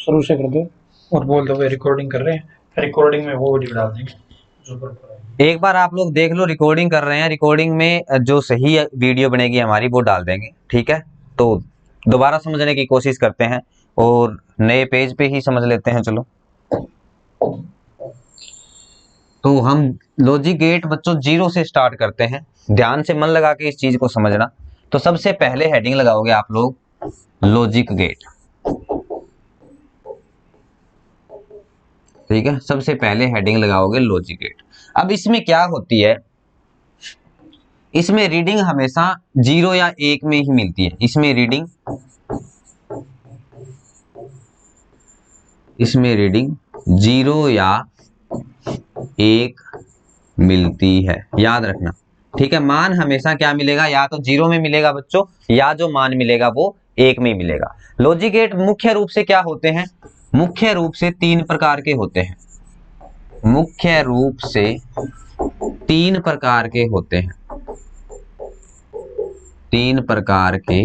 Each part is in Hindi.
शुरू से कर दो और बोल दो रिकॉर्डिंग कर रहे हैं, रिकॉर्डिंग में वो वीडियो डाल देंगे जो पर एक बार आप लोग देख लो, रिकॉर्डिंग कर रहे हैं, रिकॉर्डिंग में जो सही वीडियो बनेगी हमारी वो डाल देंगे, ठीक है। तो दोबारा समझने की कोशिश करते हैं और नए पेज पे ही समझ लेते हैं। चलो, तो हम लॉजिक गेट बच्चों जीरो से स्टार्ट करते हैं। ध्यान से मन लगा के इस चीज को समझना। तो सबसे पहले हेडिंग लगाओगे आप लोग लॉजिक गेट, ठीक है। सबसे पहले हेडिंग लगाओगे लॉजिक गेट। अब इसमें क्या होती है, इसमें रीडिंग हमेशा जीरो या एक में ही मिलती है। इसमें रीडिंग जीरो या एक मिलती है, याद रखना, ठीक है। मान हमेशा क्या मिलेगा, या तो जीरो में मिलेगा बच्चों, या जो मान मिलेगा वो एक में मिलेगा। लॉजिक गेट मुख्य रूप से क्या होते हैं, मुख्य रूप से तीन प्रकार के होते हैं। मुख्य रूप से तीन प्रकार के होते हैं। तीन प्रकार के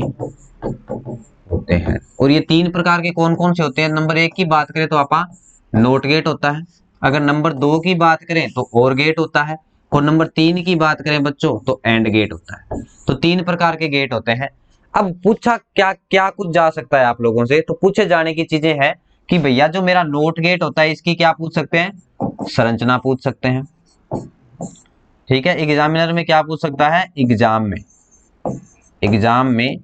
होते हैं। और ये तीन प्रकार के कौन कौन से होते हैं? नंबर एक की बात करें तो आपा नोट गेट होता है। अगर नंबर दो की बात करें तो और गेट होता है। और नंबर तीन की बात करें बच्चों तो एंड गेट होता है। तो तीन प्रकार के गेट होते हैं। अब पूछा क्या क्या कुछ जा सकता है आप लोगों से, तो पूछे जाने की चीजें हैं कि भैया जो मेरा नोट गेट होता है इसकी क्या पूछ सकते हैं, संरचना पूछ सकते हैं, ठीक है। एग्जामिनर में क्या पूछ सकता है, एग्जाम में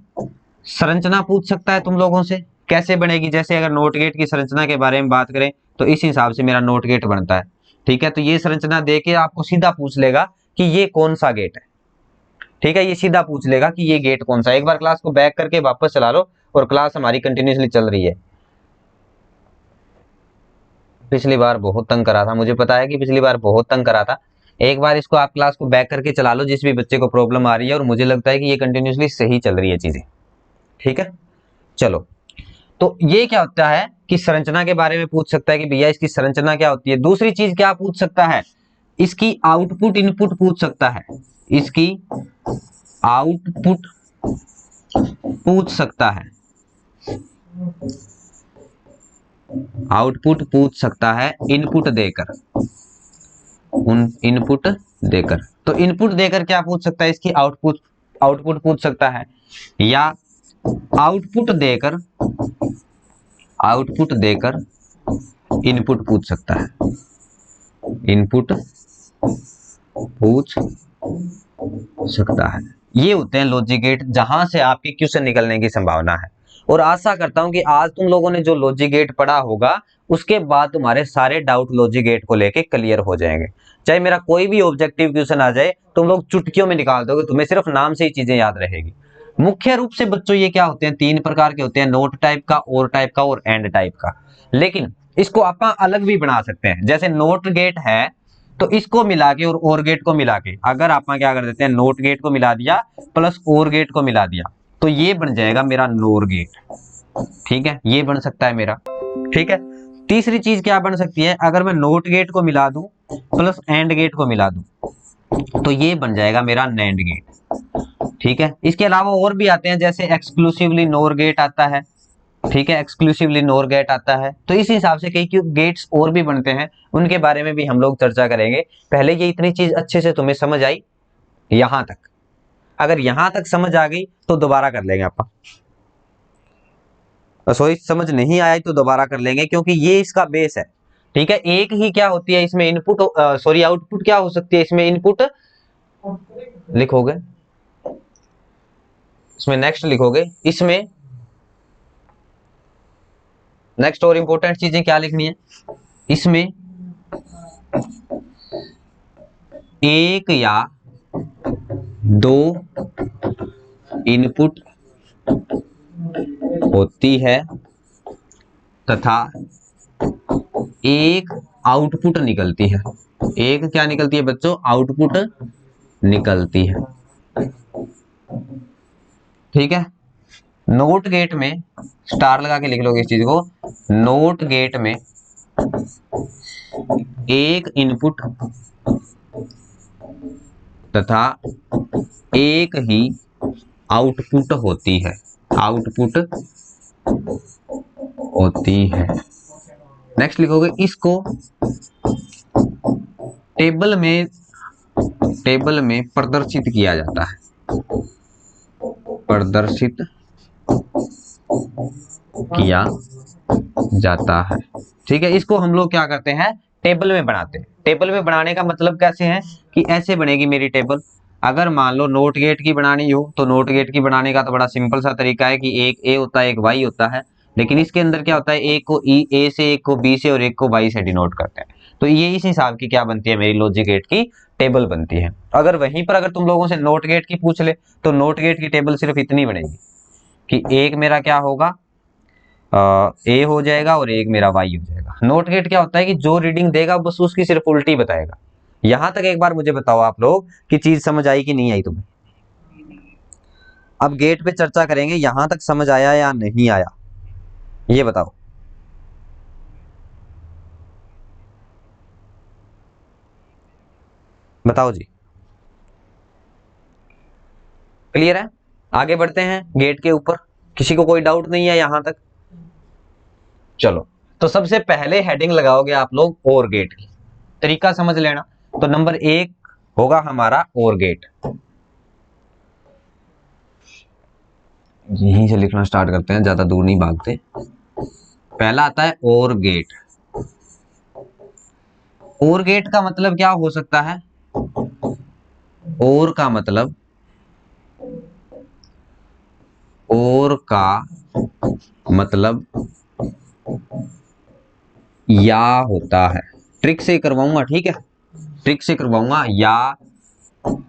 संरचना पूछ सकता है तुम लोगों से, कैसे बनेगी। जैसे अगर नोट गेट की संरचना के बारे में बात करें तो इस हिसाब से मेरा नोट गेट बनता है, ठीक है। तो ये संरचना देके आपको सीधा पूछ लेगा कि ये कौन सा गेट है, ठीक है। ये सीधा पूछ लेगा कि ये गेट कौन सा है। एक बार क्लास को बैक करके वापस चला लो, और क्लास हमारी कंटिन्यूसली चल रही है। पिछली बार बहुत तंग करा था, मुझे पता है कि पिछली बार बहुत तंग करा था। एक बार इसको आप क्लास को बैक करके चला लो जिस भी बच्चे को प्रॉब्लम आ रही है, और मुझे लगता है कि ये कंटिन्यूसली सही चल रही है चीजें, ठीक है। चलो, तो ये क्या होता है कि संरचना के बारे में पूछ सकता है कि भैया इसकी संरचना क्या होती है। दूसरी चीज क्या पूछ सकता है, इसकी आउटपुट इनपुट पूछ सकता है। इसकी आउटपुट पूछ सकता है, आउटपुट पूछ सकता है इनपुट देकर, उन इनपुट देकर। तो इनपुट देकर क्या पूछ सकता है, इसकी आउटपुट आउटपुट पूछ सकता है, या आउटपुट देकर, आउटपुट देकर इनपुट पूछ सकता है। इनपुट पूछ सकता है। ये होते हैं लॉजिक गेट, जहां से आपके क्वेश्चन निकलने की संभावना है। और आशा करता हूं कि आज तुम लोगों ने जो लॉजिक गेट पढ़ा होगा उसके बाद तुम्हारे सारे डाउट लॉजिक गेट को लेके क्लियर हो जाएंगे। चाहे मेरा कोई भी ऑब्जेक्टिव क्वेश्चन आ जाए तुम लोग चुटकियों में निकाल दोगे, तुम्हें सिर्फ नाम से ही चीजें याद रहेगी। मुख्य रूप से बच्चों ये क्या होते हैं, तीन प्रकार के होते हैं, नोट टाइप का, और टाइप का, और एंड टाइप का। लेकिन इसको आप अलग भी बना सकते हैं। जैसे नोट गेट है तो इसको मिला के और गेट को मिला के अगर आप क्या कर देते हैं, नोट गेट को मिला दिया प्लस और गेट को मिला दिया, तो ये बन जाएगा मेरा नोर गेट, ठीक है। ये बन सकता है मेरा, ठीक है। तीसरी चीज क्या बन सकती है, अगर मैं नोट गेट को मिला दूं प्लस एंड गेट को मिला दूं तो ये बन जाएगा मेरा नैंड गेट, ठीक है। इसके अलावा और भी आते हैं, जैसे एक्सक्लूसिवली नोर गेट आता है, ठीक है। एक्सक्लूसिवली नोर गेट आता है। तो इस हिसाब से कई गेट्स और भी बनते हैं, उनके बारे में भी हम लोग चर्चा करेंगे। पहले ये इतनी चीज अच्छे से तुम्हें समझ आई यहां तक, अगर यहां तक समझ आ गई तो दोबारा कर लेंगे आप, सॉरी समझ नहीं आया तो दोबारा कर लेंगे, क्योंकि ये इसका बेस है, ठीक है। एक ही क्या होती है इसमें इनपुट, सॉरी आउटपुट क्या हो सकती है इसमें, इनपुट लिखोगे, इसमें नेक्स्ट लिखोगे, इसमें नेक्स्ट और इंपॉर्टेंट चीजें क्या लिखनी है, इसमें एक या दो इनपुट होती है तथा एक आउटपुट निकलती है। एक क्या निकलती है बच्चों, आउटपुट निकलती है, ठीक है। नोट गेट में स्टार लगा के लिख लोगे इस चीज को, नोट गेट में एक इनपुट तथा एक ही आउटपुट होती है, आउटपुट होती है। नेक्स्ट लिखोगे इसको टेबल में प्रदर्शित किया जाता है, प्रदर्शित किया जाता है। ठीक है, इसको हम लोग क्या करते हैं, टेबल में बनाते हैं। टेबल में बनाने का मतलब कैसे है कि ऐसे बनेगी मेरी टेबल। अगर मान लो नोट गेट की बनानी हो तो नोट गेट की बनाने का तो बड़ा सिंपल सा तरीका है कि एक ए होता है, एक वाई होता है, लेकिन इसके अंदर क्या होता है, एक को ई ए से, एक को बी से और एक को वाई से डिनोट करते हैं। तो ये इस हिसाब की क्या बनती है, मेरी लॉजिक गेट की टेबल बनती है। अगर वहीं पर अगर तुम लोगों से नोट गेट की पूछ ले तो नोट गेट की टेबल सिर्फ इतनी बनेगी कि एक मेरा क्या होगा, ए हो जाएगा और एक मेरा वाई हो जाएगा। नोट गेट क्या होता है कि जो रीडिंग देगा बस उसकी सिर्फ उल्टी बताएगा। यहां तक एक बार मुझे बताओ आप लोग कि चीज समझ आई कि नहीं आई तुम्हें। अब गेट पे चर्चा करेंगे, यहां तक समझ आया या नहीं आया ये बताओ। बताओ जी, क्लियर है। आगे बढ़ते हैं गेट के ऊपर, किसी को कोई डाउट नहीं है यहां तक। चलो, तो सबसे पहले हेडिंग लगाओगे आप लोग और गेट की, तरीका समझ लेना। तो नंबर 1 होगा हमारा और गेट। यहीं से लिखना स्टार्ट करते हैं, ज्यादा दूर नहीं भागते। पहला आता है और गेट। और गेट का मतलब क्या हो सकता है, और का मतलब, और का मतलब या होता है। ट्रिक से करवाऊंगा, ठीक है, ट्रिक से करवाऊंगा। या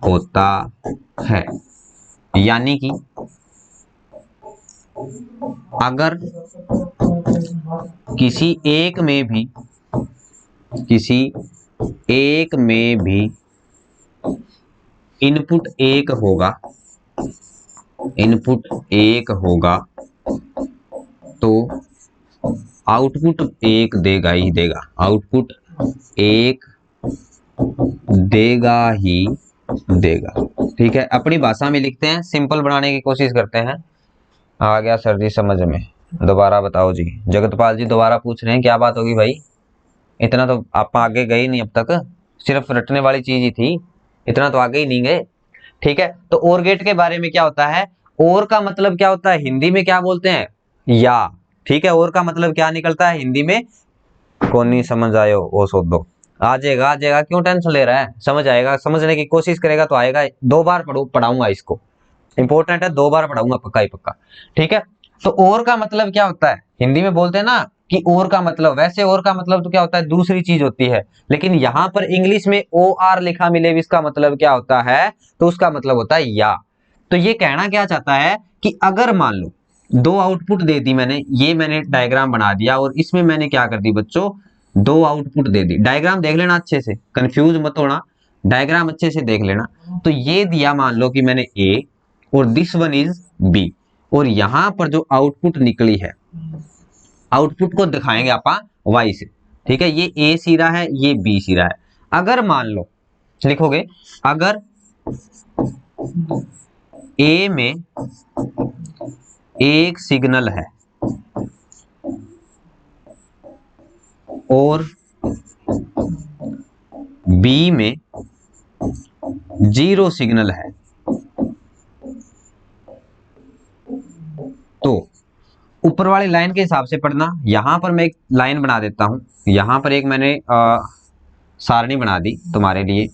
होता है यानी कि अगर किसी एक में भी इनपुट एक होगा तो आउटपुट एक देगा ही देगा, आउटपुट एक देगा ही देगा। ठीक है, अपनी भाषा में लिखते हैं, सिंपल बनाने की कोशिश करते हैं। आ गया सर जी समझ में, दोबारा बताओ जी। जगतपाल जी दोबारा पूछ रहे हैं, क्या बात होगी भाई, इतना तो आप आगे गए नहीं अब तक, सिर्फ रटने वाली चीज ही थी, इतना तो आगे ही नहीं गए। ठीक है, तो और गेट के बारे में क्या होता है, और का मतलब क्या होता है, हिंदी में क्या बोलते हैं, या। ठीक है, और का मतलब क्या निकलता है हिंदी में, कौन नहीं समझ आयो वो सोच दो। आ जाएगा आ जाएगा, क्यों टेंशन ले रहा है, समझ आएगा, समझने की कोशिश करेगा तो आएगा। 2 बार पढ़ाऊंगा इसको, इंपॉर्टेंट है, 2 बार पढ़ाऊंगा पक्का ही पक्का। ठीक है, तो और का मतलब क्या होता है, हिंदी में बोलते हैं ना कि और का मतलब, वैसे और का मतलब तो क्या होता है, दूसरी चीज होती है, लेकिन यहां पर इंग्लिश में ओ आर लिखा मिले इसका मतलब क्या होता है, तो उसका मतलब होता है या। तो ये कहना क्या चाहता है कि अगर मान लो 2 आउटपुट दे दी मैंने, ये मैंने डायग्राम बना दिया और इसमें मैंने क्या कर दी बच्चों, 2 आउटपुट दे दी। डायग्राम देख लेना अच्छे से, कंफ्यूज मत होना, डायग्राम अच्छे से देख लेना। तो ये दिया मान लो कि मैंने ए और दिस वन इज बी, और यहां पर जो आउटपुट निकली है, आउटपुट को दिखाएंगे आप वाई से। ठीक है, ये ए सिरा है, ये बी सिरा है। अगर मान लो लिखोगे, अगर ए में एक सिग्नल है और बी में 0 सिग्नल है, तो ऊपर वाली लाइन के हिसाब से पढ़ना। यहां पर मैं एक लाइन बना देता हूं, यहां पर एक मैंने सारणी बना दी तुम्हारे लिए।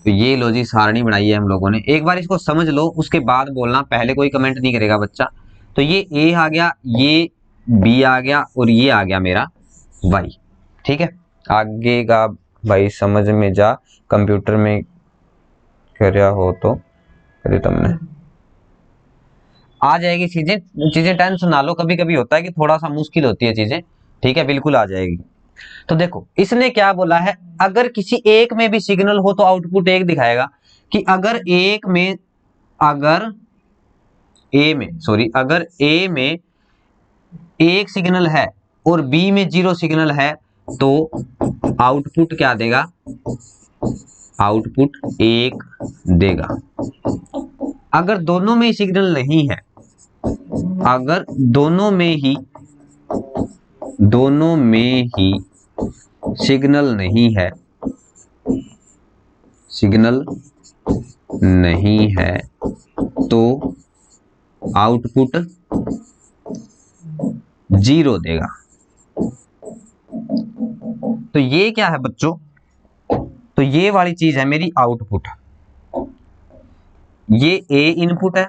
तो ये लो जी सारणी बनाई है हम लोगों ने, एक बार इसको समझ लो उसके बाद बोलना, पहले कोई कमेंट नहीं करेगा बच्चा। तो ये ए आ गया, ये बी आ गया और ये आ गया मेरा वाई। ठीक है, आगे का भाई समझ में जा, कंप्यूटर में करया हो तो करे तुमने आ जाएगी चीजें टेंशन ना लो। कभी कभी होता है कि थोड़ा सा मुश्किल होती है चीजें, ठीक है, बिल्कुल आ जाएगी। तो देखो इसने क्या बोला है, अगर किसी एक में भी सिग्नल हो तो आउटपुट एक दिखाएगा। कि अगर अगर ए में एक सिग्नल है और बी में 0 सिग्नल है तो आउटपुट क्या देगा, आउटपुट 1 देगा। अगर दोनों में सिग्नल नहीं है अगर दोनों में ही सिग्नल नहीं है तो आउटपुट 0 देगा। तो ये क्या है बच्चों, तो ये वाली चीज है मेरी आउटपुट। ये ए इनपुट है,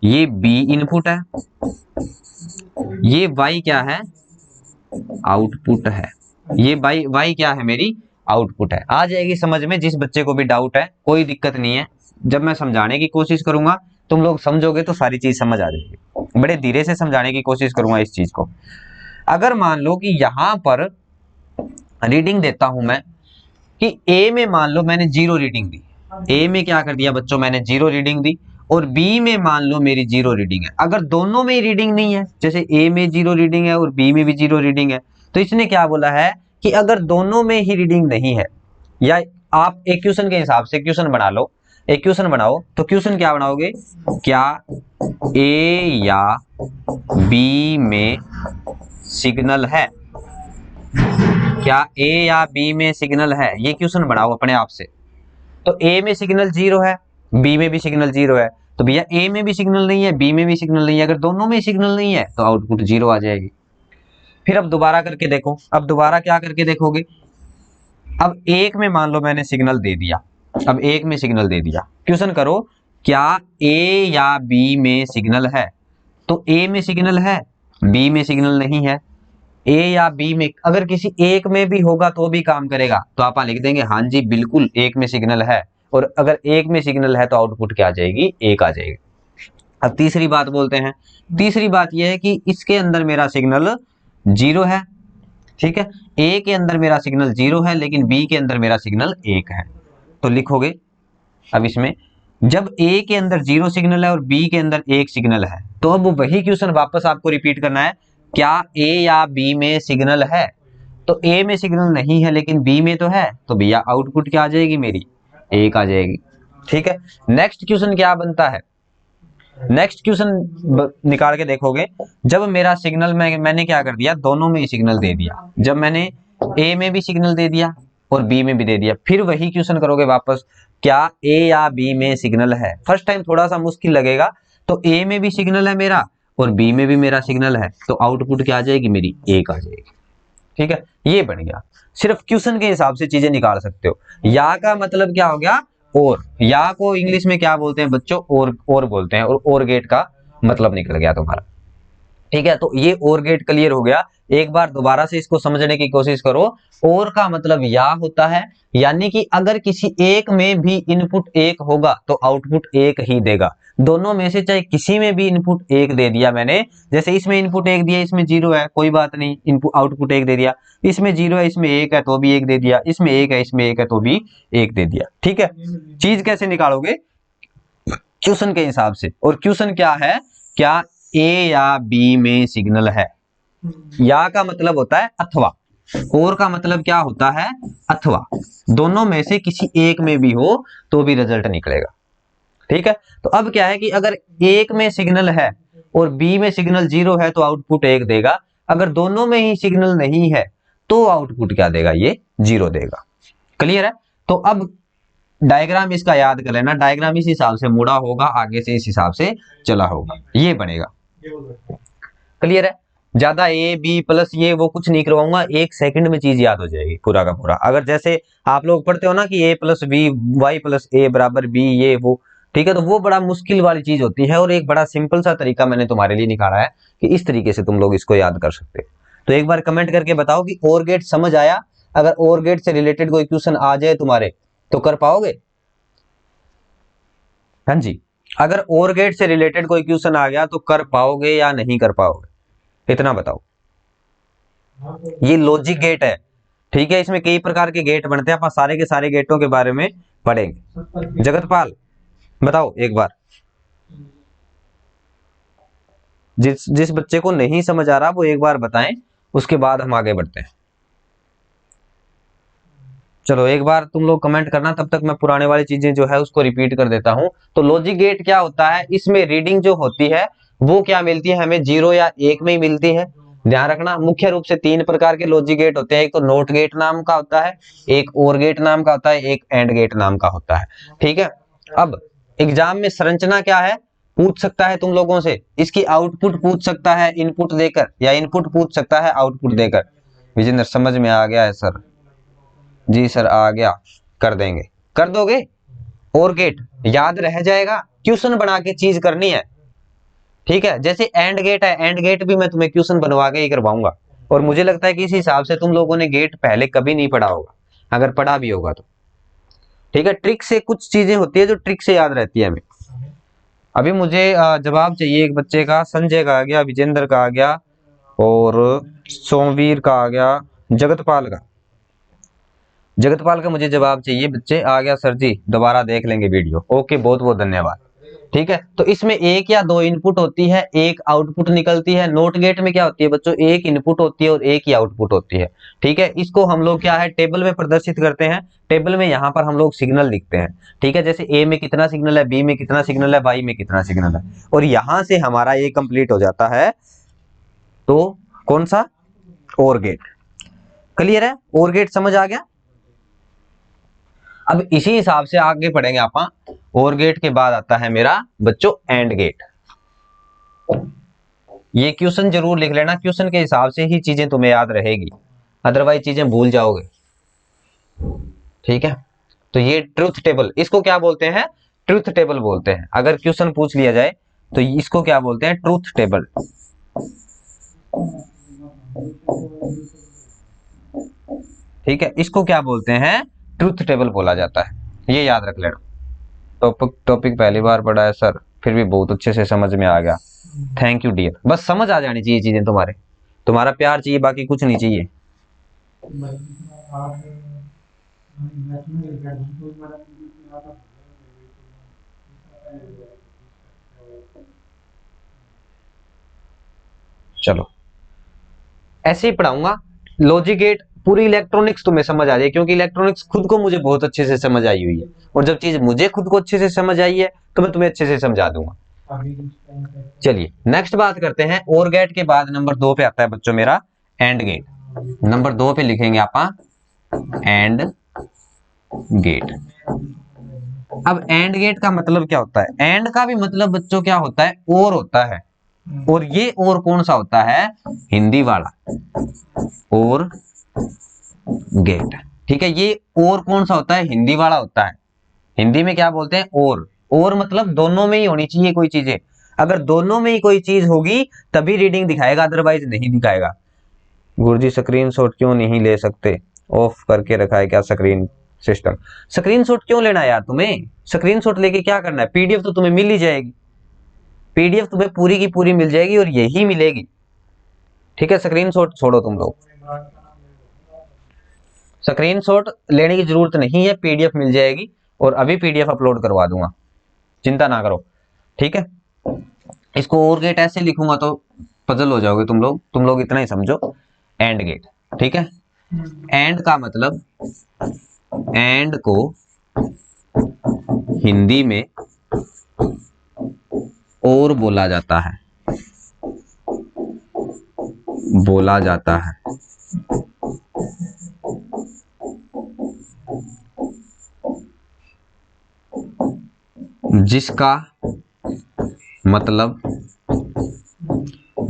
ये बी इनपुट है, ये वाई क्या है, आउटपुट है। ये वाई क्या है, मेरी आउटपुट है। आ जाएगी समझ में। जिस बच्चे को भी डाउट है कोई दिक्कत नहीं है, जब मैं समझाने की कोशिश करूंगा तुम लोग समझोगे तो सारी चीज समझ आ जाएगी। बड़े धीरे से समझाने की कोशिश करूंगा इस चीज को। अगर मान लो कि यहां पर रीडिंग देता हूं मैं कि ए में मान लो मैंने 0 रीडिंग दी, ए में क्या कर दिया बच्चों, मैंने 0 रीडिंग दी, और बी में मान लो मेरी 0 रीडिंग है। अगर दोनों में रीडिंग नहीं है, जैसे ए में 0 रीडिंग है और बी में भी 0 रीडिंग है, तो इसने क्या बोला है कि अगर दोनों में ही रीडिंग नहीं है, या आप एक क्वेश्चन के हिसाब से क्वेश्चन बना लो, एक क्वेश्चन बनाओ तो क्वेश्चन क्या बनाओगे, क्या ए या बी में सिग्नल है, क्या ए या बी में सिग्नल है, ये क्वेश्चन बनाओ अपने आप से। तो ए में सिग्नल 0 है, बी में भी सिग्नल 0 है, तो भैया ए में भी सिग्नल नहीं है, बी में भी सिग्नल नहीं है, अगर दोनों में सिग्नल नहीं है तो आउटपुट 0 आ जाएगी। फिर अब दोबारा करके देखो, अब दोबारा क्या करके देखोगे, अब एक में मान लो मैंने सिग्नल दे दिया, अब एक में सिग्नल दे दिया, क्वेश्चन करो क्या ए या बी में सिग्नल है, तो ए में सिग्नल है, बी में सिग्नल नहीं है। ए या बी में अगर किसी एक में भी होगा तो भी काम करेगा, तो आप लिख देंगे हाँ जी बिल्कुल एक में सिग्नल है, और अगर एक में सिग्नल है तो आउटपुट क्या आ जाएगी, 1 आ जाएगी। अब तीसरी बात बोलते हैं। तीसरी बात यह है कि इसके अंदर मेरा सिग्नल 0 है, ठीक है, ए के अंदर मेरा सिग्नल 0 है लेकिन बी के अंदर मेरा सिग्नल 1 है। तो लिखोगे अब इसमें, जब ए के अंदर 0 सिग्नल है और बी के अंदर 1 सिग्नल है, तो अब वही क्वेश्चन वापस आपको रिपीट करना है, क्या ए या बी में सिग्नल है, तो ए में सिग्नल नहीं है लेकिन बी में तो है, तो भैया आउटपुट क्या आ जाएगी मेरी, 1 आ जाएगी। ठीक है, नेक्स्ट क्वेश्चन क्या बनता है, नेक्स्ट क्वेश्चन निकाल के देखोगे, जब मेरा सिग्नल मैंने क्या कर दिया, दोनों में ही सिग्नल दे दिया, जब मैंने ए में भी सिग्नल दे दिया और बी में भी दे दिया, फिर वही क्वेश्चन करोगे वापस, क्या ए या बी में सिग्नल है। फर्स्ट टाइम थोड़ा सा मुश्किल लगेगा, तो ए में भी सिग्नल है मेरा और बी में भी मेरा सिग्नल है, तो आउटपुट क्या आ जाएगी मेरी, 1 आ जाएगी। ठीक है, ये बन गया। सिर्फ क्वेश्चन के हिसाब से चीजें निकाल सकते हो। या का मतलब क्या हो गया, और, या को इंग्लिश में क्या बोलते हैं बच्चों, और बोलते हैं, और गेट का मतलब निकल गया तुम्हारा। ठीक है, तो ये और गेट क्लियर हो गया। एक बार दोबारा से इसको समझने की कोशिश करो। और का मतलब या होता है, यानी कि अगर किसी एक में भी इनपुट 1 होगा तो आउटपुट 1 ही देगा। दोनों में से चाहे किसी में भी इनपुट 1 दे दिया मैंने, जैसे इसमें इनपुट 1 दिया, इसमें 0 है, कोई बात नहीं, इनपुट आउटपुट 1 दे दिया, इसमें 0 है, इसमें 1 है तो भी 1 दे दिया, इसमें 1 है, इसमें 1 है तो भी 1 दे दिया। ठीक है, चीज कैसे निकालोगे, क्वेश्चन के हिसाब से। और क्वेश्चन क्या है, क्या ए या बी में सिग्नल है। या का मतलब होता है अथवा, और का मतलब क्या होता है, अथवा, दोनों में से किसी एक में भी हो तो भी रिजल्ट निकलेगा। ठीक है, तो अब क्या है कि अगर एक में सिग्नल है और बी में सिग्नल 0 है तो आउटपुट 1 देगा, अगर दोनों में ही सिग्नल नहीं है तो आउटपुट क्या देगा, ये 0 देगा। क्लियर है, तो अब डायग्राम इसका याद कर लेना, डायग्राम इस हिसाब से मुड़ा होगा, आगे से इस हिसाब से चला होगा, ये बनेगा। क्लियर है, ज्यादा ए बी प्लस ये वो कुछ नहीं करवाऊंगा, 1 सेकंड में चीज याद हो जाएगी पूरा का पूरा। अगर जैसे आप लोग पढ़ते हो ना कि ए प्लस बी वाई प्लस ए बराबर बी, ये वो, ठीक है, तो वो बड़ा मुश्किल वाली चीज होती है, और एक बड़ा सिंपल सा तरीका मैंने तुम्हारे लिए निकाला है कि इस तरीके से तुम लोग इसको याद कर सकते हो। तो एक बार कमेंट करके बताओ कि और गेट समझ आया। अगर और गेट से रिलेटेड कोई क्वेश्चन आ जाए तुम्हारे तो कर पाओगे, हाँ जी, अगर और गेट से रिलेटेड कोई क्वेश्चन आ गया तो कर पाओगे या नहीं कर पाओगे, इतना बताओ। ये लॉजिक गेट है, ठीक है, इसमें कई प्रकार के गेट बनते हैं, आप सारे के सारे गेटों के बारे में पढ़ेंगे। जगतपाल बताओ एक बार, जिस बच्चे को नहीं समझ आ रहा वो एक बार बताएं, उसके बाद हम आगे बढ़ते हैं। चलो एक बार तुम लोग कमेंट करना, तब तक मैं पुराने वाली चीजें जो है उसको रिपीट कर देता हूं। तो लॉजिक गेट क्या होता है, इसमें रीडिंग जो होती है वो क्या मिलती है, हमें 0 या 1 में ही मिलती है। ध्यान रखना, मुख्य रूप से 3 प्रकार के लॉजिक गेट होते हैं। एक तो नोट गेट नाम का होता है, एक और गेट नाम का होता है, एक एंड गेट नाम का होता है। ठीक है, अब एग्जाम में संरचना क्या है पूछ सकता है तुम लोगों से, इसकी आउटपुट पूछ सकता है इनपुट देकर, या इनपुट पूछ सकता है आउटपुट देकर। विजेंद्र समझ में आ गया है सर? जी सर आ गया, कर देंगे, कर दोगे? और गेट याद रह जाएगा, क्वेश्चन बना के चीज करनी है। ठीक है, जैसे एंड गेट है, एंड गेट भी मैं तुम्हें क्वेश्चन बनवा के ही करवाऊंगा। और मुझे लगता है कि इस हिसाब से तुम लोगों ने गेट पहले कभी नहीं पढ़ा होगा, अगर पढ़ा भी होगा तो। ठीक है, ट्रिक से कुछ चीजें होती है जो ट्रिक से याद रहती है हमें। अभी मुझे जवाब चाहिए एक बच्चे का, संजय का आ गया, विजेंद्र का आ गया, और सोमवीर का आ गया, जगतपाल का। जगतपाल का मुझे जवाब चाहिए बच्चे। आ गया सर जी, दोबारा देख लेंगे वीडियो। ओके, बहुत बहुत धन्यवाद। ठीक है, तो इसमें एक या दो इनपुट होती है, एक आउटपुट निकलती है। नोट गेट में क्या होती है बच्चों, एक इनपुट होती है और एक ही आउटपुट होती है। ठीक है, इसको हम लोग क्या है टेबल में प्रदर्शित करते हैं। टेबल में यहाँ पर हम लोग सिग्नल लिखते हैं। ठीक है, जैसे ए में कितना सिग्नल है, बी में कितना सिग्नल है, वाई में कितना सिग्नल है, और यहां से हमारा ये कंप्लीट हो जाता है। तो कौन सा, और गेट। क्लियर है, और गेट समझ आ गया। अब इसी हिसाब से आगे पढ़ेंगे आप। और गेट के बाद आता है मेरा बच्चों एंड गेट। ये क्वेश्चन जरूर लिख लेना, क्वेश्चन के हिसाब से ही चीजें तुम्हें याद रहेगी, अदरवाइज चीजें भूल जाओगे। ठीक है, तो ये ट्रूथ टेबल, इसको क्या बोलते हैं, ट्रूथ टेबल बोलते हैं। अगर क्वेश्चन पूछ लिया जाए तो इसको क्या बोलते हैं, ट्रूथ टेबल। ठीक है, इसको क्या बोलते हैं, ट्रूथ टेबल बोला जाता है, ये याद रख लेना। टॉपिक पहली बार पढ़ा है सर, फिर भी बहुत अच्छे से समझ में आ गया। थैंक यू डियर, बस समझ आ जानी चाहिए चीजें, तुम्हारा प्यार चाहिए, बाकी कुछ नहीं चाहिए। चलो ऐसे ही पढ़ाऊंगा। लॉजिक गेट पूरी इलेक्ट्रॉनिक्स तुम्हें समझ आ जाए, क्योंकि इलेक्ट्रॉनिक्स खुद को मुझे बहुत अच्छे से समझ आई हुई है, और जब चीज मुझे खुद को अच्छे से समझ आई है तो मैं तुम्हें अच्छे से समझा दूंगा। चलिए नेक्स्ट बात करते हैं। और गेट के बाद नंबर 2 पे आता है बच्चों मेरा एंड गेट। नंबर 2 पे लिखेंगे आप एंड गेट। अब एंड गेट का मतलब क्या होता है, एंड का भी मतलब बच्चों क्या होता है, और होता है। और ये और कौन सा होता है, हिंदी वाला और गेट। ठीक है, ये और कौन सा होता है, हिंदी वाला होता है। हिंदी में क्या बोलते हैं, और मतलब दोनों में ही होनी चाहिए कोई चीजें। अगर दोनों में ही कोई चीज होगी तभी रीडिंग दिखाएगा, अदरवाइज नहीं दिखाएगा। गुरुजी स्क्रीनशॉट क्यों नहीं ले सकते, ऑफ करके रखा है क्या स्क्रीन सिस्टम? स्क्रीनशॉट क्यों लेना है यार तुम्हें, स्क्रीनशॉट लेके क्या करना है, पीडीएफ तो तुम्हें मिल ही जाएगी, पीडीएफ तुम्हें पूरी की पूरी मिल जाएगी और यही मिलेगी। ठीक है, स्क्रीनशॉट छोड़ो तुम लोग, स्क्रीनशॉट लेने की जरूरत नहीं है, पीडीएफ मिल जाएगी, और अभी पीडीएफ अपलोड करवा दूंगा, चिंता ना करो। ठीक है, इसको और गेट ऐसे लिखूंगा तो पजल हो जाओगे तुम लोग इतना ही समझो, एंड गेट। ठीक है, एंड का मतलब, एंड को हिंदी में और बोला जाता है, बोला जाता है। जिसका मतलब,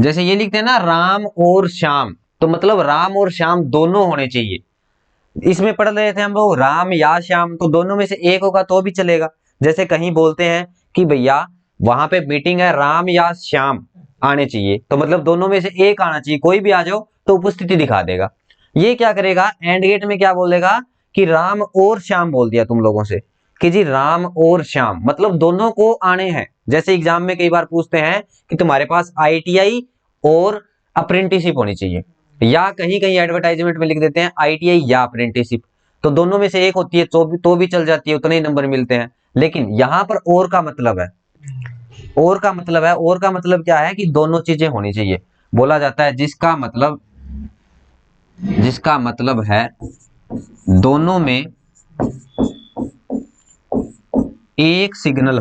जैसे ये लिखते हैं ना राम और श्याम, तो मतलब राम और श्याम दोनों होने चाहिए। इसमें पढ़ रहे थे हम लोग राम या श्याम, तो दोनों में से एक होगा तो भी चलेगा। जैसे कहीं बोलते हैं कि भैया वहां पे मीटिंग है, राम या श्याम आने चाहिए, तो मतलब दोनों में से एक आना चाहिए, कोई भी आ जाओ तो उपस्थिति दिखा देगा। ये क्या करेगा, एंड गेट में क्या बोलेगा कि राम और श्याम बोल दिया तुम लोगों से कि जी राम और श्याम, मतलब दोनों को आने हैं। जैसे एग्जाम में कई बार पूछते हैं कि तुम्हारे पास आईटीआई और अप्रेंटिसशिप होनी चाहिए, या कहीं कहीं एडवर्टाइजमेंट में लिख देते हैं आईटीआई या अप्रेंटिसशिप, तो दोनों में से एक होती है तो भी चल जाती है, उतने ही नंबर मिलते हैं। लेकिन यहां पर और का मतलब है, और का मतलब है, और का मतलब क्या है कि दोनों चीजें होनी चाहिए। बोला जाता है जिसका मतलब है दोनों में एक सिग्नल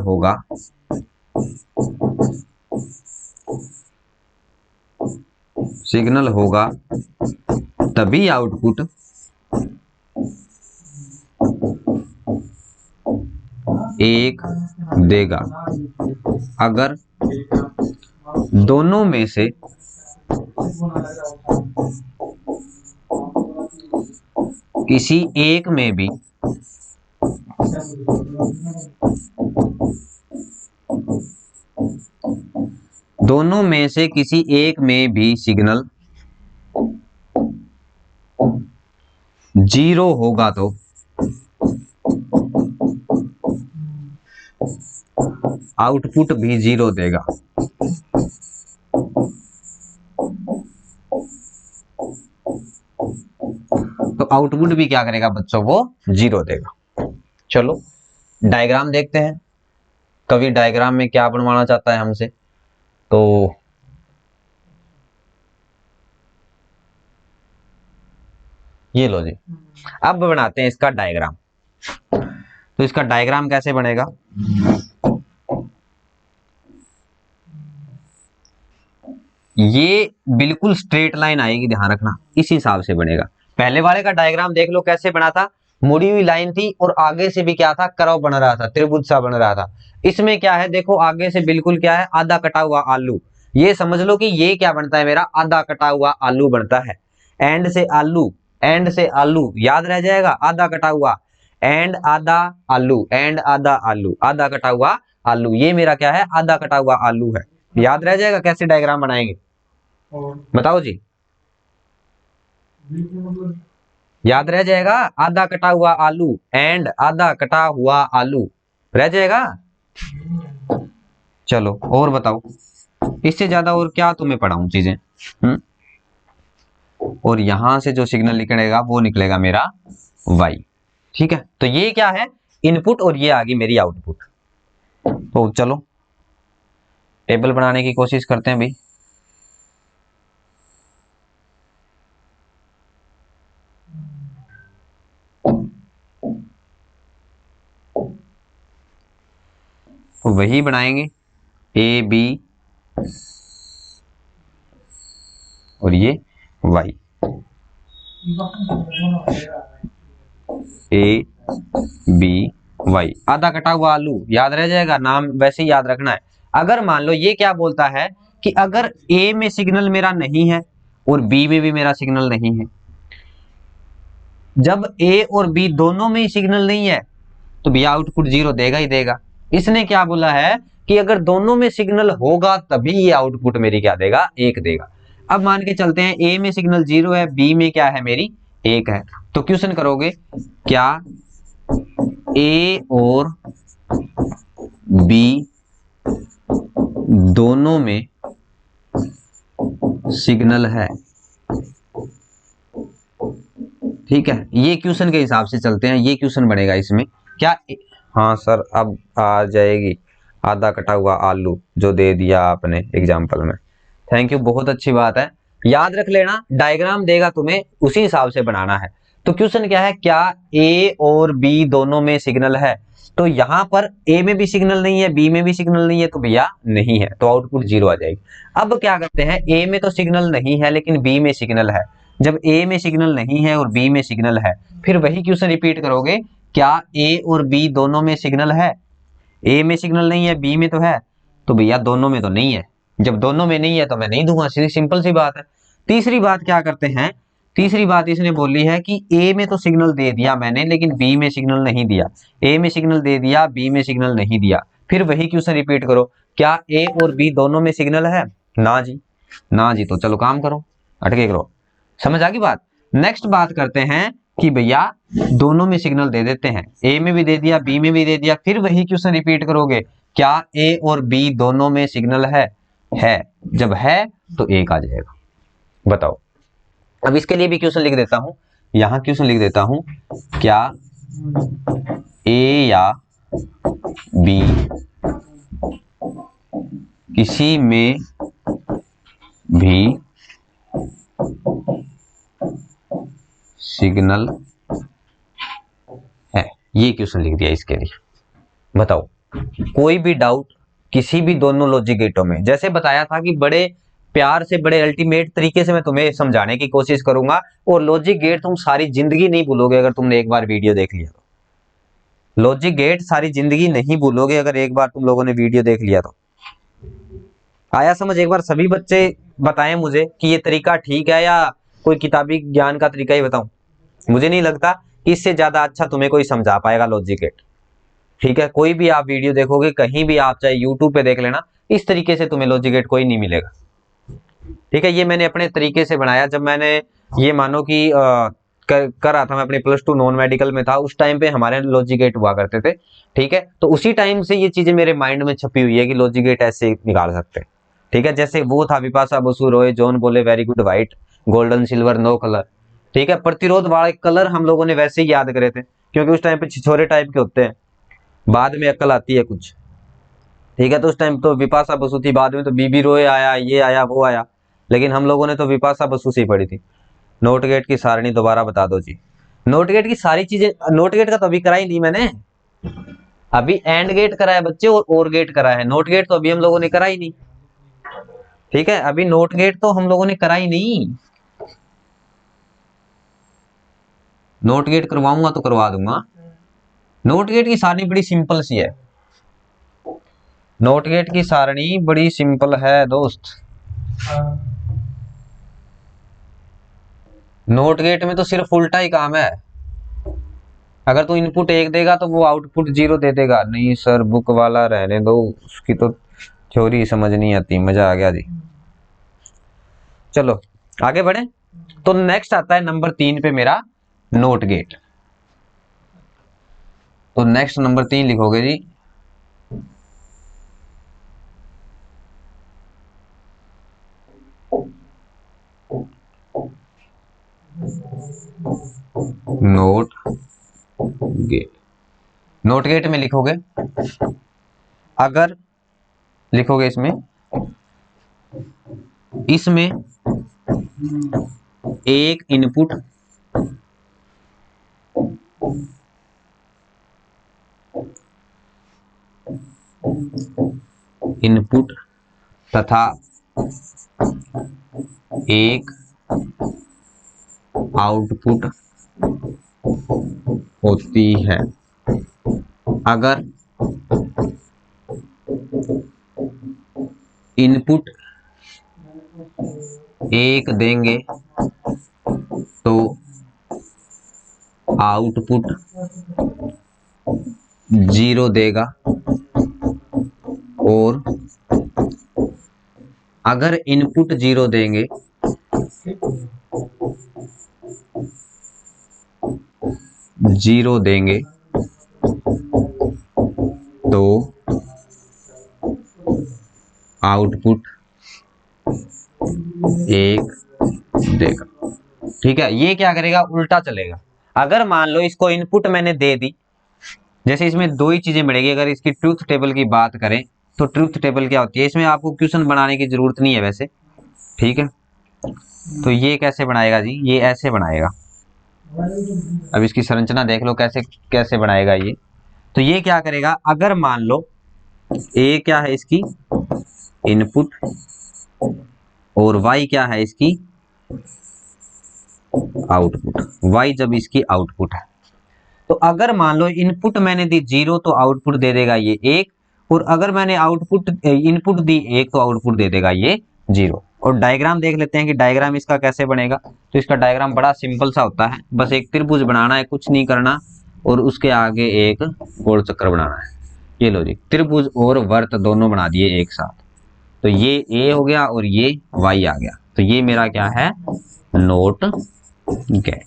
होगा तभी आउटपुट एक देगा। अगर दोनों में से किसी एक में भी सिग्नल जीरो होगा तो आउटपुट भी जीरो देगा। तो आउटपुट भी क्या करेगा बच्चों, वो जीरो देगा। चलो डायग्राम देखते हैं, कवि डायग्राम में क्या बनवाना चाहता है हमसे। तो ये लो जी, अब बनाते हैं इसका डायग्राम। तो इसका डायग्राम कैसे बनेगा, ये बिल्कुल स्ट्रेट लाइन आएगी, ध्यान रखना, इस हिसाब से बनेगा। पहले वाले का डायग्राम देख लो कैसे बना था, मुड़ी हुई लाइन थी और आगे से भी क्या था, कर्व बन रहा था, त्रिभुज सा बन रहा था। इसमें क्या है, देखो आगे से बिल्कुल क्या है, आधा कटा हुआ आलू। ये समझ लो कि ये क्या बनता है, मेरा आधा कटा हुआ आलू बनता है। एंड से आलू, एंड से आलू याद रह जाएगा, आधा कटा हुआ, एंड आधा आलू, एंड आधा आलू, आधा कटा हुआ आलू, ये मेरा क्या है, आधा कटा हुआ आलू है। याद रह जाएगा कैसे डायग्राम बनाएंगे, बताओ जी। याद रह जाएगा, आधा कटा हुआ आलू एंड आधा कटा हुआ आलू, रह जाएगा। चलो और बताओ, इससे ज्यादा और क्या तुम्हें पढ़ाऊं चीजें। और यहां से जो सिग्नल निकलेगा वो निकलेगा मेरा वाई। ठीक है, तो ये क्या है, इनपुट, और ये आ गई मेरी आउटपुट। तो चलो टेबल बनाने की कोशिश करते हैं भाई। तो वही बनाएंगे, ए बी और ये वाई, ए बी वाई, आधा कटा हुआ आलू, याद रह जाएगा, नाम वैसे ही याद रखना है। अगर मान लो ये क्या बोलता है कि अगर ए में सिग्नल मेरा नहीं है और बी में भी मेरा सिग्नल नहीं है, जब ए और बी दोनों में ही सिग्नल नहीं है तो भैया आउटपुट जीरो देगा ही देगा। इसने क्या बोला है कि अगर दोनों में सिग्नल होगा तभी ये आउटपुट मेरी क्या देगा, एक देगा। अब मान के चलते हैं ए में सिग्नल जीरो है, बी में क्या है मेरी एक है, तो क्वेश्चन करोगे क्या ए और बी दोनों में सिग्नल है। ठीक है, ये क्वेश्चन के हिसाब से चलते हैं, ये क्वेश्चन बनेगा इसमें क्या। हाँ सर अब आ जाएगी, आधा कटा हुआ आलू जो दे दिया आपने एग्जाम्पल में, थैंक यू, बहुत अच्छी बात है। याद रख लेना, डायग्राम देगा तुम्हें उसी हिसाब से बनाना है। तो क्वेश्चन क्या है, क्या ए और बी दोनों में सिग्नल है। तो यहां पर ए में भी सिग्नल नहीं है, बी में भी सिग्नल नहीं है, तो भैया नहीं है, तो आउटपुट जीरो आ जाएगी। अब क्या करते हैं, ए में तो सिग्नल नहीं है लेकिन बी में सिग्नल है। जब ए में सिग्नल नहीं है और बी में सिग्नल है, फिर वही क्वेश्चन रिपीट करोगे, क्या ए और बी दोनों में सिग्नल है। ए में सिग्नल नहीं है, बी में तो है, तो भैया दोनों में तो नहीं है। जब दोनों में नहीं है तो मैं नहीं दूंगा, सीधी सिंपल सी बात है। तीसरी बात क्या करते हैं, तीसरी बात इसने बोली है कि ए में तो सिग्नल दे दिया मैंने लेकिन बी में सिग्नल नहीं दिया, ए में सिग्नल दे दिया बी में सिग्नल नहीं दिया। फिर वही क्वेश्चन रिपीट करो, क्या ए और बी दोनों में सिग्नल है, ना जी, ना जी, तो चलो काम करो, अटके करो। समझ आ गई बात। नेक्स्ट बात करते हैं कि भैया दोनों में सिग्नल दे देते हैं, ए में भी दे दिया बी में भी दे दिया, फिर वही क्वेश्चन रिपीट करोगे, क्या ए और बी दोनों में सिग्नल है। जब है तो एक आ जाएगा, बताओ। अब इसके लिए भी क्वेश्चन लिख देता हूं, यहां क्वेश्चन लिख देता हूं, क्या ए या बी किसी में भी सिग्नल है। ये क्वेश्चन लिख दिया इसके लिए। बताओ कोई भी डाउट किसी भी दोनों लॉजिक गेटों में, जैसे बताया था कि बड़े प्यार से बड़े अल्टीमेट तरीके से मैं तुम्हें समझाने की कोशिश करूंगा, और लॉजिक गेट तुम सारी जिंदगी नहीं भूलोगे अगर तुमने एक बार वीडियो देख लिया तो। लॉजिक गेट सारी जिंदगी नहीं भूलोगे अगर एक बार तुम लोगों ने वीडियो देख लिया तो। आया समझ? एक बार सभी बच्चे बताएं मुझे कि ये तरीका ठीक है या कोई किताबी ज्ञान का तरीका ही बताऊं। मुझे नहीं लगता इससे ज्यादा अच्छा तुम्हें कोई समझा पाएगा लॉजिक गेट। ठीक है, कोई भी आप वीडियो देखोगे कहीं भी, आप चाहे यूट्यूब पे देख लेना, इस तरीके से तुम्हें लॉजिक गेट कोई नहीं मिलेगा। ठीक है, ये मैंने अपने तरीके से बनाया। जब मैंने ये मानो कि कर रहा था, मैं अपने +2 नॉन मेडिकल में था, उस टाइम पे हमारे लॉजिक गेट हुआ करते थे। ठीक है, तो उसी टाइम से ये चीजें मेरे माइंड में छपी हुई है कि लॉजिक गेट ऐसे निकाल सकते हैं। ठीक है, जैसे वो था विपाशा बसु, रॉय जॉन बोले very good white golden silver no colour. ठीक है, प्रतिरोध वाले कलर हम लोगों ने वैसे ही याद करे थे क्योंकि उस टाइम पे छिछोरे टाइप के होते हैं, बाद में अक्ल आती है कुछ। ठीक है, तो उस टाइम तो विपाशा बसु थी, बाद में तो बीबी रॉय आया, ये आया वो आया, लेकिन हम लोगों ने तो विपाशा बसु से ही पढ़ी थी। नोट गेट की सारणी दोबारा बता दो जी। नोट गेट की सारी चीजें, नोट गेट का तो अभी करा ही नहीं मैंने, अभी एंड गेट करा है बच्चे और गेट करा है। नोट गेट तो अभी हम लोगों ने करा ही नहीं। ठीक है, अभी नोट गेट तो हम लोगों ने करा ही नहीं। नोट गेट करवाऊंगा तो करवा दूंगा। नोट गेट की सारणी बड़ी सिंपल सी है। नोट गेट की सारणी बड़ी सिंपल है दोस्त। नोट गेट में तो सिर्फ उल्टा ही काम है। अगर तू इनपुट 1 देगा तो वो आउटपुट 0 दे देगा। नहीं सर बुक वाला रहने दो, उसकी तो थ्योरी समझ नहीं आती। मजा आ गया जी। चलो आगे बढ़े। तो नेक्स्ट आता है नंबर 3 पे मेरा नोट गेट। तो नेक्स्ट नंबर 3 लिखोगे जी, नोट गेट। नोट गेट में लिखोगे, अगर लिखोगे इसमें एक इनपुट तथा एक आउटपुट होती है। अगर इनपुट 1 देंगे तो आउटपुट 0 देगा, और अगर इनपुट 0 देंगे तो आउटपुट 1 देगा। ठीक है, ये क्या करेगा, उल्टा चलेगा। अगर मान लो इसको इनपुट मैंने दे दी, जैसे इसमें दो ही चीजें मिलेगी। अगर इसकी ट्रूथ टेबल की बात करें तो ट्रूथ टेबल क्या होती है, इसमें आपको क्वेश्चन बनाने की जरूरत नहीं है वैसे। ठीक है, तो ये कैसे बनाएगा जी, ये ऐसे बनाएगा। अब इसकी संरचना देख लो कैसे कैसे बनाएगा ये। तो ये क्या करेगा, अगर मान लो ए क्या है इसकी इनपुट और वाई क्या है इसकी आउटपुट, वाई जब इसकी आउटपुट है, तो अगर मान लो इनपुट मैंने दी 0 तो आउटपुट दे देगा ये 1, और अगर मैंने आउटपुट इनपुट दी 1 तो आउटपुट दे देगा ये 0। और डायग्राम देख लेते हैं कि डायग्राम इसका कैसे बनेगा। तो इसका डायग्राम बड़ा सिंपल सा होता है, बस एक त्रिभुज बनाना है, कुछ नहीं करना, और उसके आगे एक गोल चक्कर बनाना है। ये लो जी, त्रिभुज और वर्त दोनों बना दिए एक साथ। तो ये ए हो गया और ये वाई आ गया। तो ये मेरा क्या है, नोट गेट।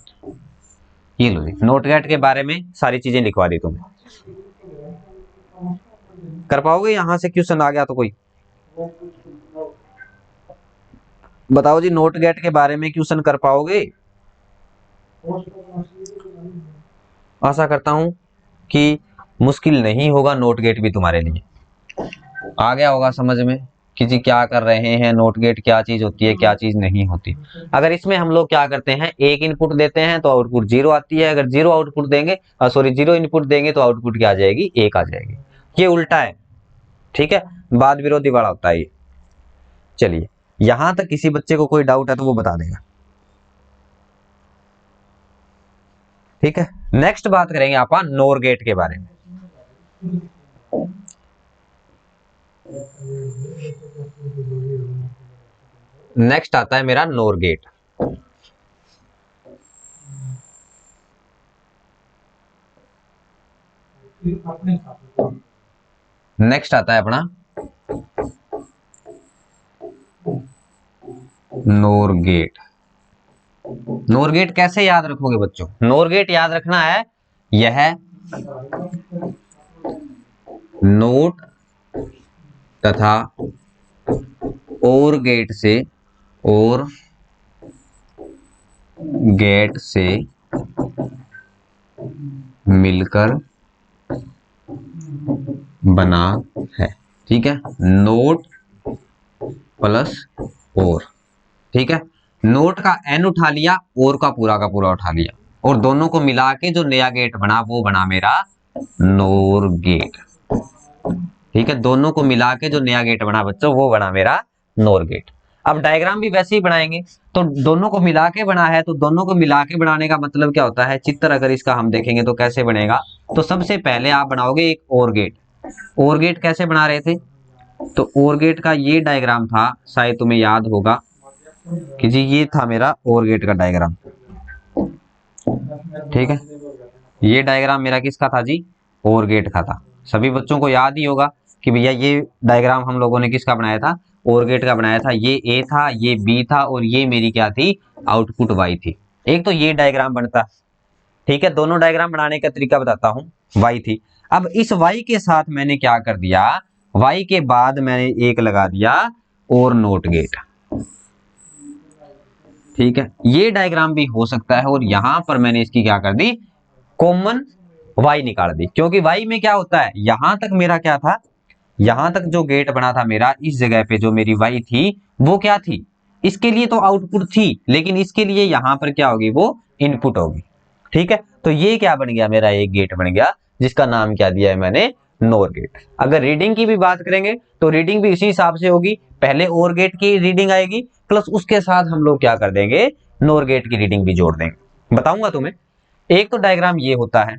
ये लो जी, नोट गेट के बारे में सारी चीजें लिखवा दी तुम्हें। कर पाओगे? यहां से क्वेश्चन आ गया तो कोई बताओ जी, नोट गेट के बारे में क्वेश्चन कर पाओगे? आशा करता हूं कि मुश्किल नहीं होगा नोट गेट भी तुम्हारे लिए। आ गया होगा समझ में कि जी क्या कर रहे हैं, नोट गेट क्या चीज होती है, क्या चीज नहीं होती। अगर इसमें हम लोग क्या करते हैं, एक इनपुट देते हैं तो आउटपुट जीरो आती है, अगर जीरो आउटपुट देंगे, सॉरी जीरो इनपुट देंगे तो आउटपुट क्या आ जाएगी, एक आ जाएगी। ये उल्टा है, ठीक है, बाद विरोधी वाला होता है ये। चलिए, यहां तक किसी बच्चे को कोई डाउट है तो वो बता देगा। ठीक है, नेक्स्ट बात करेंगे अपन नोर गेट के बारे में। नेक्स्ट आता है मेरा नोर गेट। नेक्स्ट आता है अपना नोर गेट। नोर गेट कैसे याद रखोगे बच्चों, नोर गेट याद रखना है, यह नोट तथा और गेट से, और गेट से मिलकर बना है। ठीक है, नोट प्लस और, ठीक है, नोट का एन उठा लिया, और का पूरा उठा लिया, और दोनों को मिला के जो नया गेट बना वो बना मेरा नोर गेट। ठीक है, दोनों को मिला के जो नया गेट बना बच्चों वो बना मेरा नोर गेट। अब डायग्राम भी वैसे ही बनाएंगे, तो दोनों को मिला के बना है, तो दोनों को मिला के बनाने का मतलब क्या होता है, चित्र अगर इसका हम देखेंगे तो कैसे बनेगा, तो सबसे पहले आप बनाओगे एक और गेट। और गेट कैसे बना रहे थे, तो और गेट का ये डायग्राम था, शायद तुम्हें याद होगा कि जी ये था मेरा और गेट का डायग्राम। ठीक है, ये डायग्राम मेरा किसका था जी, और गेट का था। सभी बच्चों को याद ही होगा कि भैया ये डायग्राम हम लोगों ने किसका बनाया था, और गेट का बनाया था। ये ए था, ये बी था, और ये मेरी क्या थी, आउटपुट वाई थी। एक तो ये डायग्राम बनता, ठीक है, दोनों डायग्राम बनाने का तरीका बताता हूँ। वाई थी, अब इस वाई के साथ मैंने क्या कर दिया, वाई के बाद मैंने एक लगा दिया और नोट गेट। ठीक है, ये डायग्राम भी हो सकता है, और यहां पर मैंने इसकी क्या कर दी, कॉमन वाई निकाल दी, क्योंकि वाई में क्या होता है, यहां तक मेरा क्या था, यहां तक जो गेट बना था मेरा, इस जगह पे जो मेरी वाई थी वो क्या थी, इसके लिए तो आउटपुट थी, लेकिन इसके लिए यहां पर क्या होगी, वो इनपुट होगी। ठीक है, तो ये क्या बन गया, मेरा एक गेट बन गया, जिसका नाम क्या दिया है मैंने, नोर गेट। अगर रीडिंग की भी बात करेंगे तो रीडिंग भी इसी हिसाब से होगी, पहले और गेट की रीडिंग आएगी, प्लस उसके साथ हम लोग क्या कर देंगे, नोर गेट की रीडिंग भी जोड़ देंगे। बताऊंगा तुम्हें। एक तो डायग्राम ये होता है।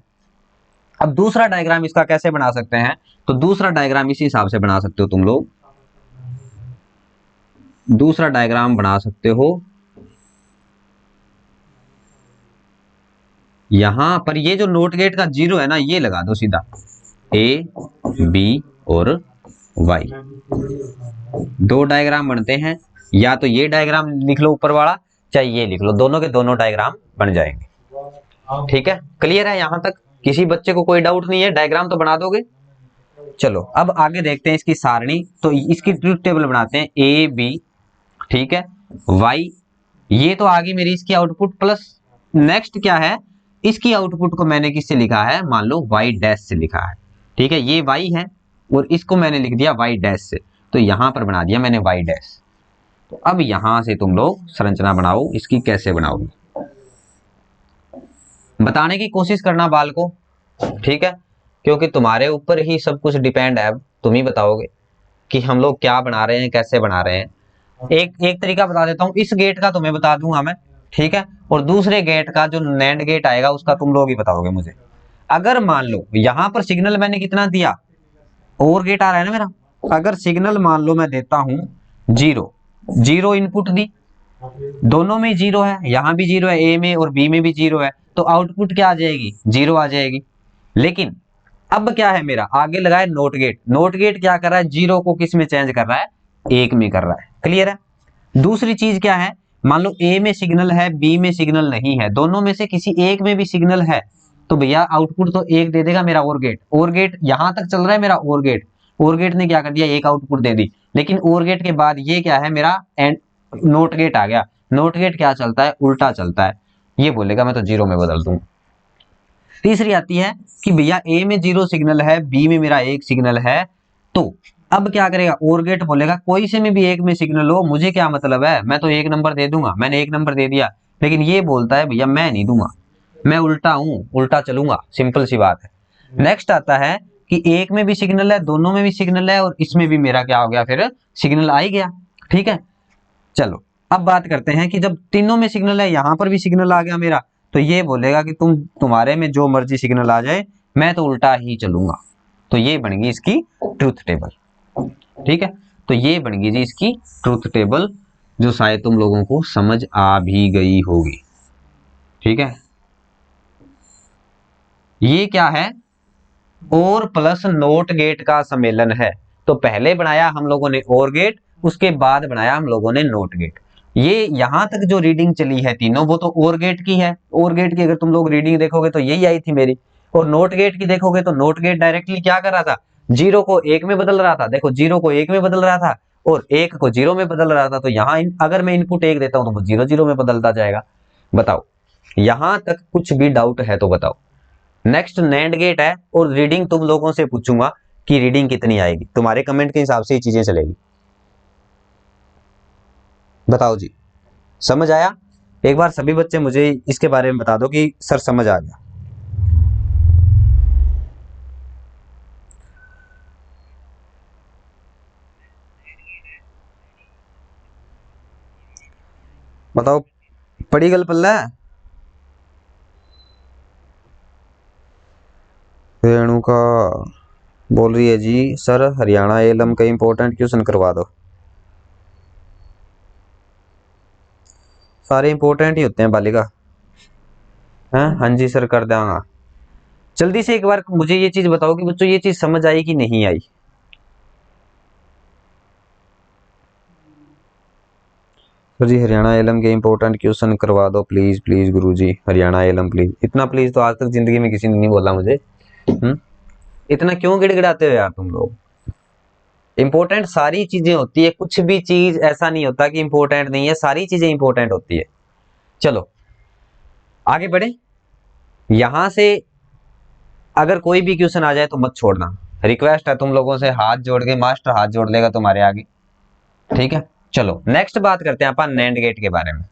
अब दूसरा डायग्राम इसका कैसे बना सकते हैं, तो दूसरा डायग्राम इसी हिसाब से बना सकते हो तुम लोग। दूसरा डायग्राम बना सकते हो, यहां पर ये जो नोट गेट का जीरो है ना, ये लगा दो सीधा, ए बी और वाई। दो डायग्राम बनते हैं, या तो ये डायग्राम लिख लो ऊपर वाला, चाहे ये लिख लो, दोनों के दोनों डायग्राम बन जाएंगे। ठीक है, क्लियर है यहां तक, किसी बच्चे को कोई डाउट नहीं है, डायग्राम तो बना दोगे। चलो अब आगे देखते हैं इसकी सारणी, तो इसकी ट्रुथ टेबल बनाते हैं, ए बी, ठीक है, वाई, ये तो आ गई मेरी इसकी आउटपुट, प्लस नेक्स्ट क्या है, इसकी आउटपुट को मैंने किससे लिखा है, मान लो वाई डैश से लिखा है। ठीक है, ये वाई है और इसको मैंने लिख दिया वाई डैश से, तो यहां पर बना दिया मैंने वाई डैश। तो अब यहां से तुम लोग संरचना बनाओ, इसकी कैसे बनाओगे बताने की कोशिश करना बाल को। ठीक है, क्योंकि तुम्हारे ऊपर ही सब कुछ डिपेंड है, अब तुम ही बताओगे कि हम लोग क्या बना रहे हैं, कैसे बना रहे हैं। एक एक तरीका बता देता हूं, इस गेट का तुम्हें बता दूंगा मैं, ठीक है, और दूसरे गेट का जो नैंड गेट आएगा उसका तुम लोग ही बताओगे मुझे। अगर मान लो यहां पर सिग्नल मैंने कितना दिया, और गेट आ रहा है ना मेरा, अगर सिग्नल मान लो मैं देता हूं जीरो, जीरो इनपुट दी, दोनों में जीरो है, यहां भी जीरो है, ए में और बी में भी जीरो है, तो आउटपुट क्या आ जाएगी, जीरो आ जाएगी। लेकिन अब क्या है, मेरा आगे लगा है नोट गेट, नोट गेट क्या कर रहा है, जीरो को किस में चेंज कर रहा है, एक में कर रहा है। क्लियर है। दूसरी चीज क्या है, मान लो ए में सिग्नल है, बी में सिग्नल नहीं है, दोनों में से किसी एक में भी सिग्नल है, तो भैया आउटपुट तो एक दे देगा मेरा और गेट। और गेट यहां तक चल रहा है मेरा और गेट, और गेट ने क्या कर दिया, एक आउटपुट दे दी, लेकिन और गेट के बाद ये क्या है मेरा एंड नोट गेट आ गया। नोट गेट क्या चलता है, उल्टा चलता है, ये बोलेगा मैं तो जीरो में बदल दूं। तीसरी आती है कि भैया ए में जीरो सिग्नल है, बी में मेरा एक सिग्नल है, तो अब क्या करेगा, और गेट बोलेगा कोई से में भी एक में सिग्नल हो, मुझे क्या मतलब है, मैं तो एक नंबर दे दूंगा, मैंने एक नंबर दे दिया। लेकिन ये बोलता है भैया मैं नहीं दूंगा, मैं उल्टा हूं, उल्टा चलूंगा, सिंपल सी बात है। नेक्स्ट आता है कि एक में भी सिग्नल है, दोनों में भी सिग्नल है, और इसमें भी मेरा क्या हो गया, फिर सिग्नल आ ही गया। ठीक है, चलो अब बात करते हैं कि जब तीनों में सिग्नल है, यहां पर भी सिग्नल आ गया मेरा, तो ये बोलेगा कि तुम्हारे में जो मर्जी सिग्नल आ जाए, मैं तो उल्टा ही चलूंगा। तो ये बन गई इसकी ट्रूथ टेबल। ठीक है, तो ये बन गई जी इसकी ट्रूथ टेबल, जो शायद तुम लोगों को समझ आ भी गई होगी। ठीक है, ये क्या है, और प्लस नोट गेट का सम्मेलन है। तो पहले बनाया हम लोगों ने और गेट, उसके बाद बनाया हम लोगों ने नोट गेट। ये यहां तक जो रीडिंग चली है तीनों, वो तो और गेट की है। और गेट की अगर तुम लोग रीडिंग देखोगे तो यही आई थी मेरी। और नोट गेट की देखोगे तो नोट गेट डायरेक्टली क्या कर रहा था, जीरो को एक में बदल रहा था। देखो, जीरो को एक में बदल रहा था और एक को जीरो में बदल रहा था। तो यहाँ अगर मैं इनपुट एक देता हूं तो वो जीरो जीरो में बदलता जाएगा। बताओ, यहां तक कुछ भी डाउट है तो बताओ। नेक्स्ट नैंड गेट है, और रीडिंग तुम लोगों से पूछूंगा कि रीडिंग कितनी आएगी, तुम्हारे कमेंट के हिसाब से ये चीजें चलेगी। बताओ जी, समझ आया? एक बार सभी बच्चे मुझे इसके बारे में बता दो कि सर समझ आ गया। बताओ, पड़ी गल पल्ला? रेणुका बोल रही है जी सर हरियाणा एलम का इंपॉर्टेंट क्वेश्चन करवा दो। सारे इंपॉर्टेंट ही होते हैं बालिका। हैं, हाँ जी सर कर देंगा। जल्दी से एक बार मुझे ये चीज बताओ कि बच्चों ये चीज समझ आई कि नहीं आई। सर जी हरियाणा एलम के इंपॉर्टेंट क्वेश्चन करवा दो प्लीज प्लीज गुरुजी, हरियाणा एलम प्लीज। इतना प्लीज तो आज तक जिंदगी में किसी ने नहीं बोला मुझे। इतना क्यों गिड़गिड़ाते हो यार तुम लोग? इंपॉर्टेंट सारी चीजें होती है, कुछ भी चीज ऐसा नहीं होता कि इंपॉर्टेंट नहीं है, सारी चीजें इंपॉर्टेंट होती है। चलो आगे बढ़े। यहां से अगर कोई भी क्वेश्चन आ जाए तो मत छोड़ना, रिक्वेस्ट है तुम लोगों से, हाथ जोड़ के मास्टर हाथ जोड़ लेगा तुम्हारे आगे। ठीक है, चलो नेक्स्ट बात करते हैं अपन नैंड गेट के बारे में।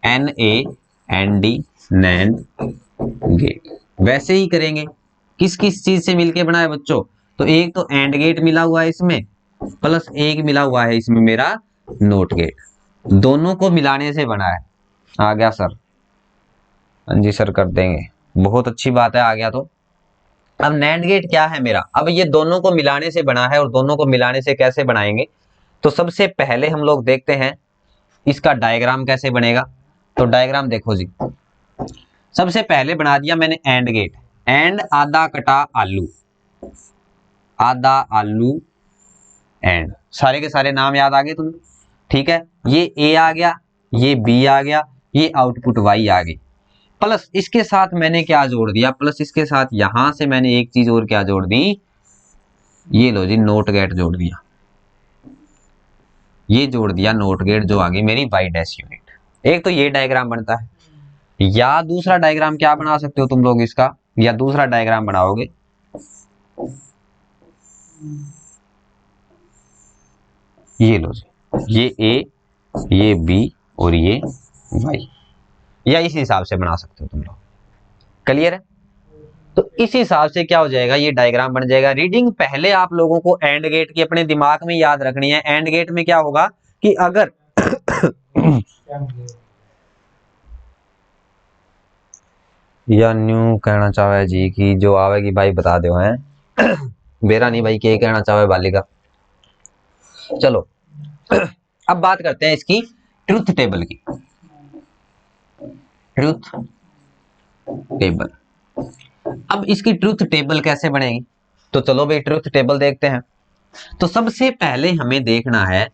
NAND नैंड गेट वैसे ही करेंगे। किस किस चीज से मिलके बना है बच्चों? तो एक तो एंड गेट मिला हुआ है इसमें, प्लस एक मिला हुआ है इसमें मेरा नोट गेट, दोनों को मिलाने से बना है। आ गया सर? हाँ जी सर कर देंगे, बहुत अच्छी बात है, आ गया। तो अब नैंड गेट क्या है मेरा, अब ये दोनों को मिलाने से बना है, और दोनों को मिलाने से कैसे बनाएंगे? तो सबसे पहले हम लोग देखते हैं इसका डायग्राम कैसे बनेगा। तो डायग्राम देखो जी, सबसे पहले बना दिया मैंने एंड गेट। एंड आधा कटा आलू, आधा आलू एंड, सारे के सारे नाम याद आ गए तुम्हें? ठीक है, ये ए आ गया, ये बी आ गया, ये आउटपुट वाई आ गई। प्लस इसके साथ मैंने क्या जोड़ दिया, प्लस इसके साथ यहां से मैंने एक चीज और क्या जोड़ दी, ये लो जी नोट गेट जोड़ दिया। ये जोड़ दिया नोट गेट, जो आ गई मेरी वाई डैश यूनिट। एक तो ये डायग्राम बनता है, या दूसरा डायग्राम क्या बना सकते हो तुम लोग इसका, या दूसरा डायग्राम बनाओगे, ये लो जी, ये ए, ये बी और ये वाई, या इस हिसाब से बना सकते हो तुम लोग। क्लियर है? तो इस हिसाब से क्या हो जाएगा, ये डायग्राम बन जाएगा। रीडिंग पहले आप लोगों को एंड गेट की अपने दिमाग में याद रखनी है। एंड गेट में क्या होगा कि अगर या न्यू कहना चाहे जी कि जो आवेगी भाई बता दो हैं बेरा नहीं भाई के कहना चाहे बालिका। चलो अब बात करते हैं इसकी ट्रुथ टेबल की। ट्रुथ टेबल, अब इसकी ट्रुथ टेबल कैसे बनेगी? तो चलो भाई ट्रुथ टेबल देखते हैं। तो सबसे पहले हमें देखना है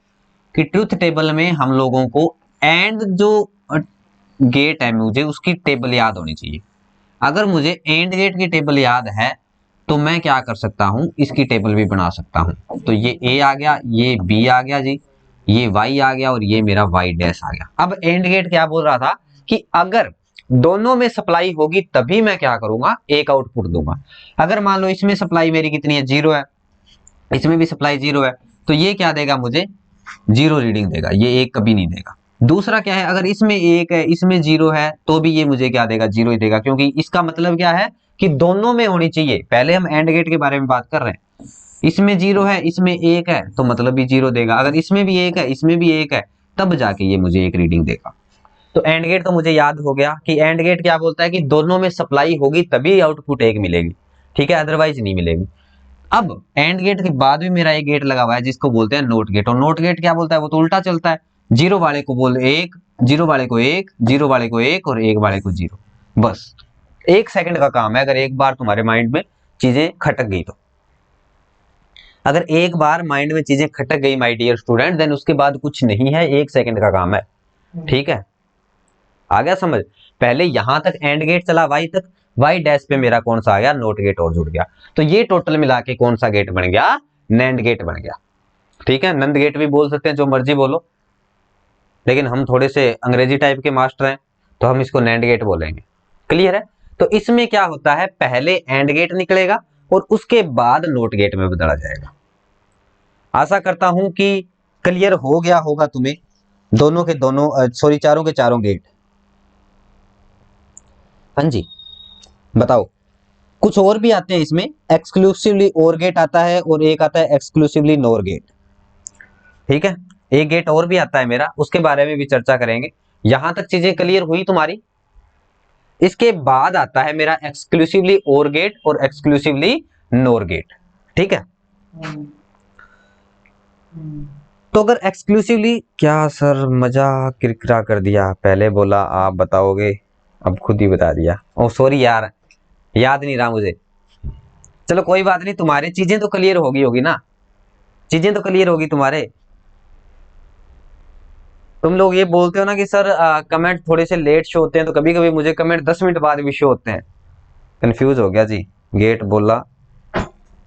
कि ट्रुथ टेबल में हम लोगों को एंड जो गेट है मुझे उसकी टेबल याद होनी चाहिए। अगर मुझे एंड गेट की टेबल याद है तो मैं क्या कर सकता हूं, इसकी टेबल भी बना सकता हूं। तो ये ए आ गया, ये बी आ गया जी, ये वाई आ गया और ये मेरा वाई डैश आ गया। अब एंड गेट क्या बोल रहा था कि अगर दोनों में सप्लाई होगी तभी मैं क्या करूंगा, एक आउटपुट दूंगा। अगर मान लो इसमें सप्लाई मेरी कितनी है, 0 है, इसमें भी सप्लाई 0 है, तो ये क्या देगा मुझे, 0 रीडिंग देगा, ये 1 कभी नहीं देगा। दूसरा क्या है, अगर इसमें 1 है, इसमें 0 है, तो भी ये मुझे क्या देगा, 0 ही देगा, क्योंकि इसका मतलब क्या है कि दोनों में होनी चाहिए। पहले हम एंड गेट के बारे में बात कर रहे हैं, इसमें 0 है, इसमें 1 है, तो मतलब भी 0 देगा। अगर इसमें भी 1 है, इसमें भी 1 है, तब जाके ये मुझे 1 रीडिंग देगा। तो एंड गेट तो मुझे याद हो गया कि एंड गेट क्या बोलता है कि दोनों में सप्लाई होगी तभी आउटपुट 1 मिलेगी, ठीक है, अदरवाइज नहीं मिलेगी। अब एंड गेट के बाद भी मेरा एक गेट लगा हुआ है जिसको बोलते हैं नोट गेट, और नोट गेट क्या बोलता है, वो तो उल्टा चलता है, 0 वाले को बोल 1, 0 वाले को 1, 0 वाले को 1 और 1 वाले को 0। बस 1 सेकंड का काम है, अगर एक बार तुम्हारे माइंड में चीजें खटक गई तो। अगर एक बार माइंड में चीजें खटक गई माय डियर स्टूडेंट, देन उसके बाद कुछ नहीं है, 1 सेकंड का काम है, ठीक है, आ गया समझ। पहले यहां तक एंड गेट चला वाई तक, वाई डैश पे मेरा कौन सा आ गया, नोट गेट और जुड़ गया। तो ये टोटल मिला के कौन सा गेट बन गया, नैंड गेट बन गया, ठीक है। नंद गेट भी बोल सकते हैं, जो मर्जी बोलो, लेकिन हम थोड़े से अंग्रेजी टाइप के मास्टर हैं, तो हम इसको नैंड गेट बोलेंगे, क्लियर है। तो इसमें क्या होता है, पहले एंड गेट निकलेगा और उसके बाद नोट गेट में बदला जाएगा। आशा करता हूं कि क्लियर हो गया होगा तुम्हें, दोनों के दोनों सॉरी चारों के चारों गेट। हाँ जी, बताओ। कुछ और भी आते हैं इसमें, एक्सक्लूसिवली और गेट आता है और एक आता है एक्सक्लूसिवली नोर गेट, ठीक है। एक गेट और भी आता है मेरा, उसके बारे में भी चर्चा करेंगे। यहां तक चीजें क्लियर हुई तुम्हारी। इसके बाद आता है मेरा एक्सक्लूसिवली और गेट और एक्सक्लूसिवली नोर गेट, ठीक है। तो अगर एक्सक्लूसिवली, क्या सर मजा किरकिरा कर दिया, पहले बोला आप बताओगे, अब खुद ही बता दिया, ओ सॉरी यार, याद नहीं रहा मुझे। चलो कोई बात नहीं, तुम्हारी चीजें तो क्लियर होगी ना, चीजें तो क्लियर होगी तुम्हारे। तुम लोग ये बोलते हो ना कि सर कमेंट थोड़े से लेट शो होते हैं, तो कभी कभी मुझे कमेंट 10 मिनट बाद भी शो होते हैं। कंफ्यूज हो गया जी, गेट बोला,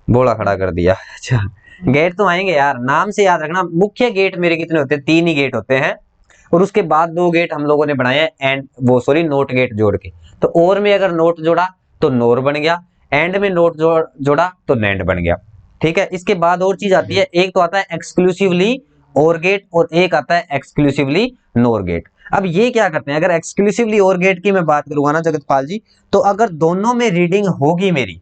बोला खड़ा कर दिया। अच्छा, गेट तो आएंगे यार, नाम से याद रखना। मुख्य गेट मेरे कितने होते हैं, 3 ही गेट होते हैं, और उसके बाद 2 गेट हम लोगों ने बनाए हैं एंड वो सॉरी नोट गेट जोड़ के। तो और में अगर नोट जोड़ा तो नोर बन गया, एंड में नोट जोड़ा तो नैंड बन गया, ठीक है। इसके बाद और चीज आती है, एक तो आता है एक्सक्लूसिवली और गेट और एक आता है एक्सक्लूसिवली नोर गेट। अब ये क्या करते हैं, अगर एक्सक्लूसिवली और गेट की मैं बात करूंगा ना जगतपाल जी, तो अगर दोनों में रीडिंग होगी मेरी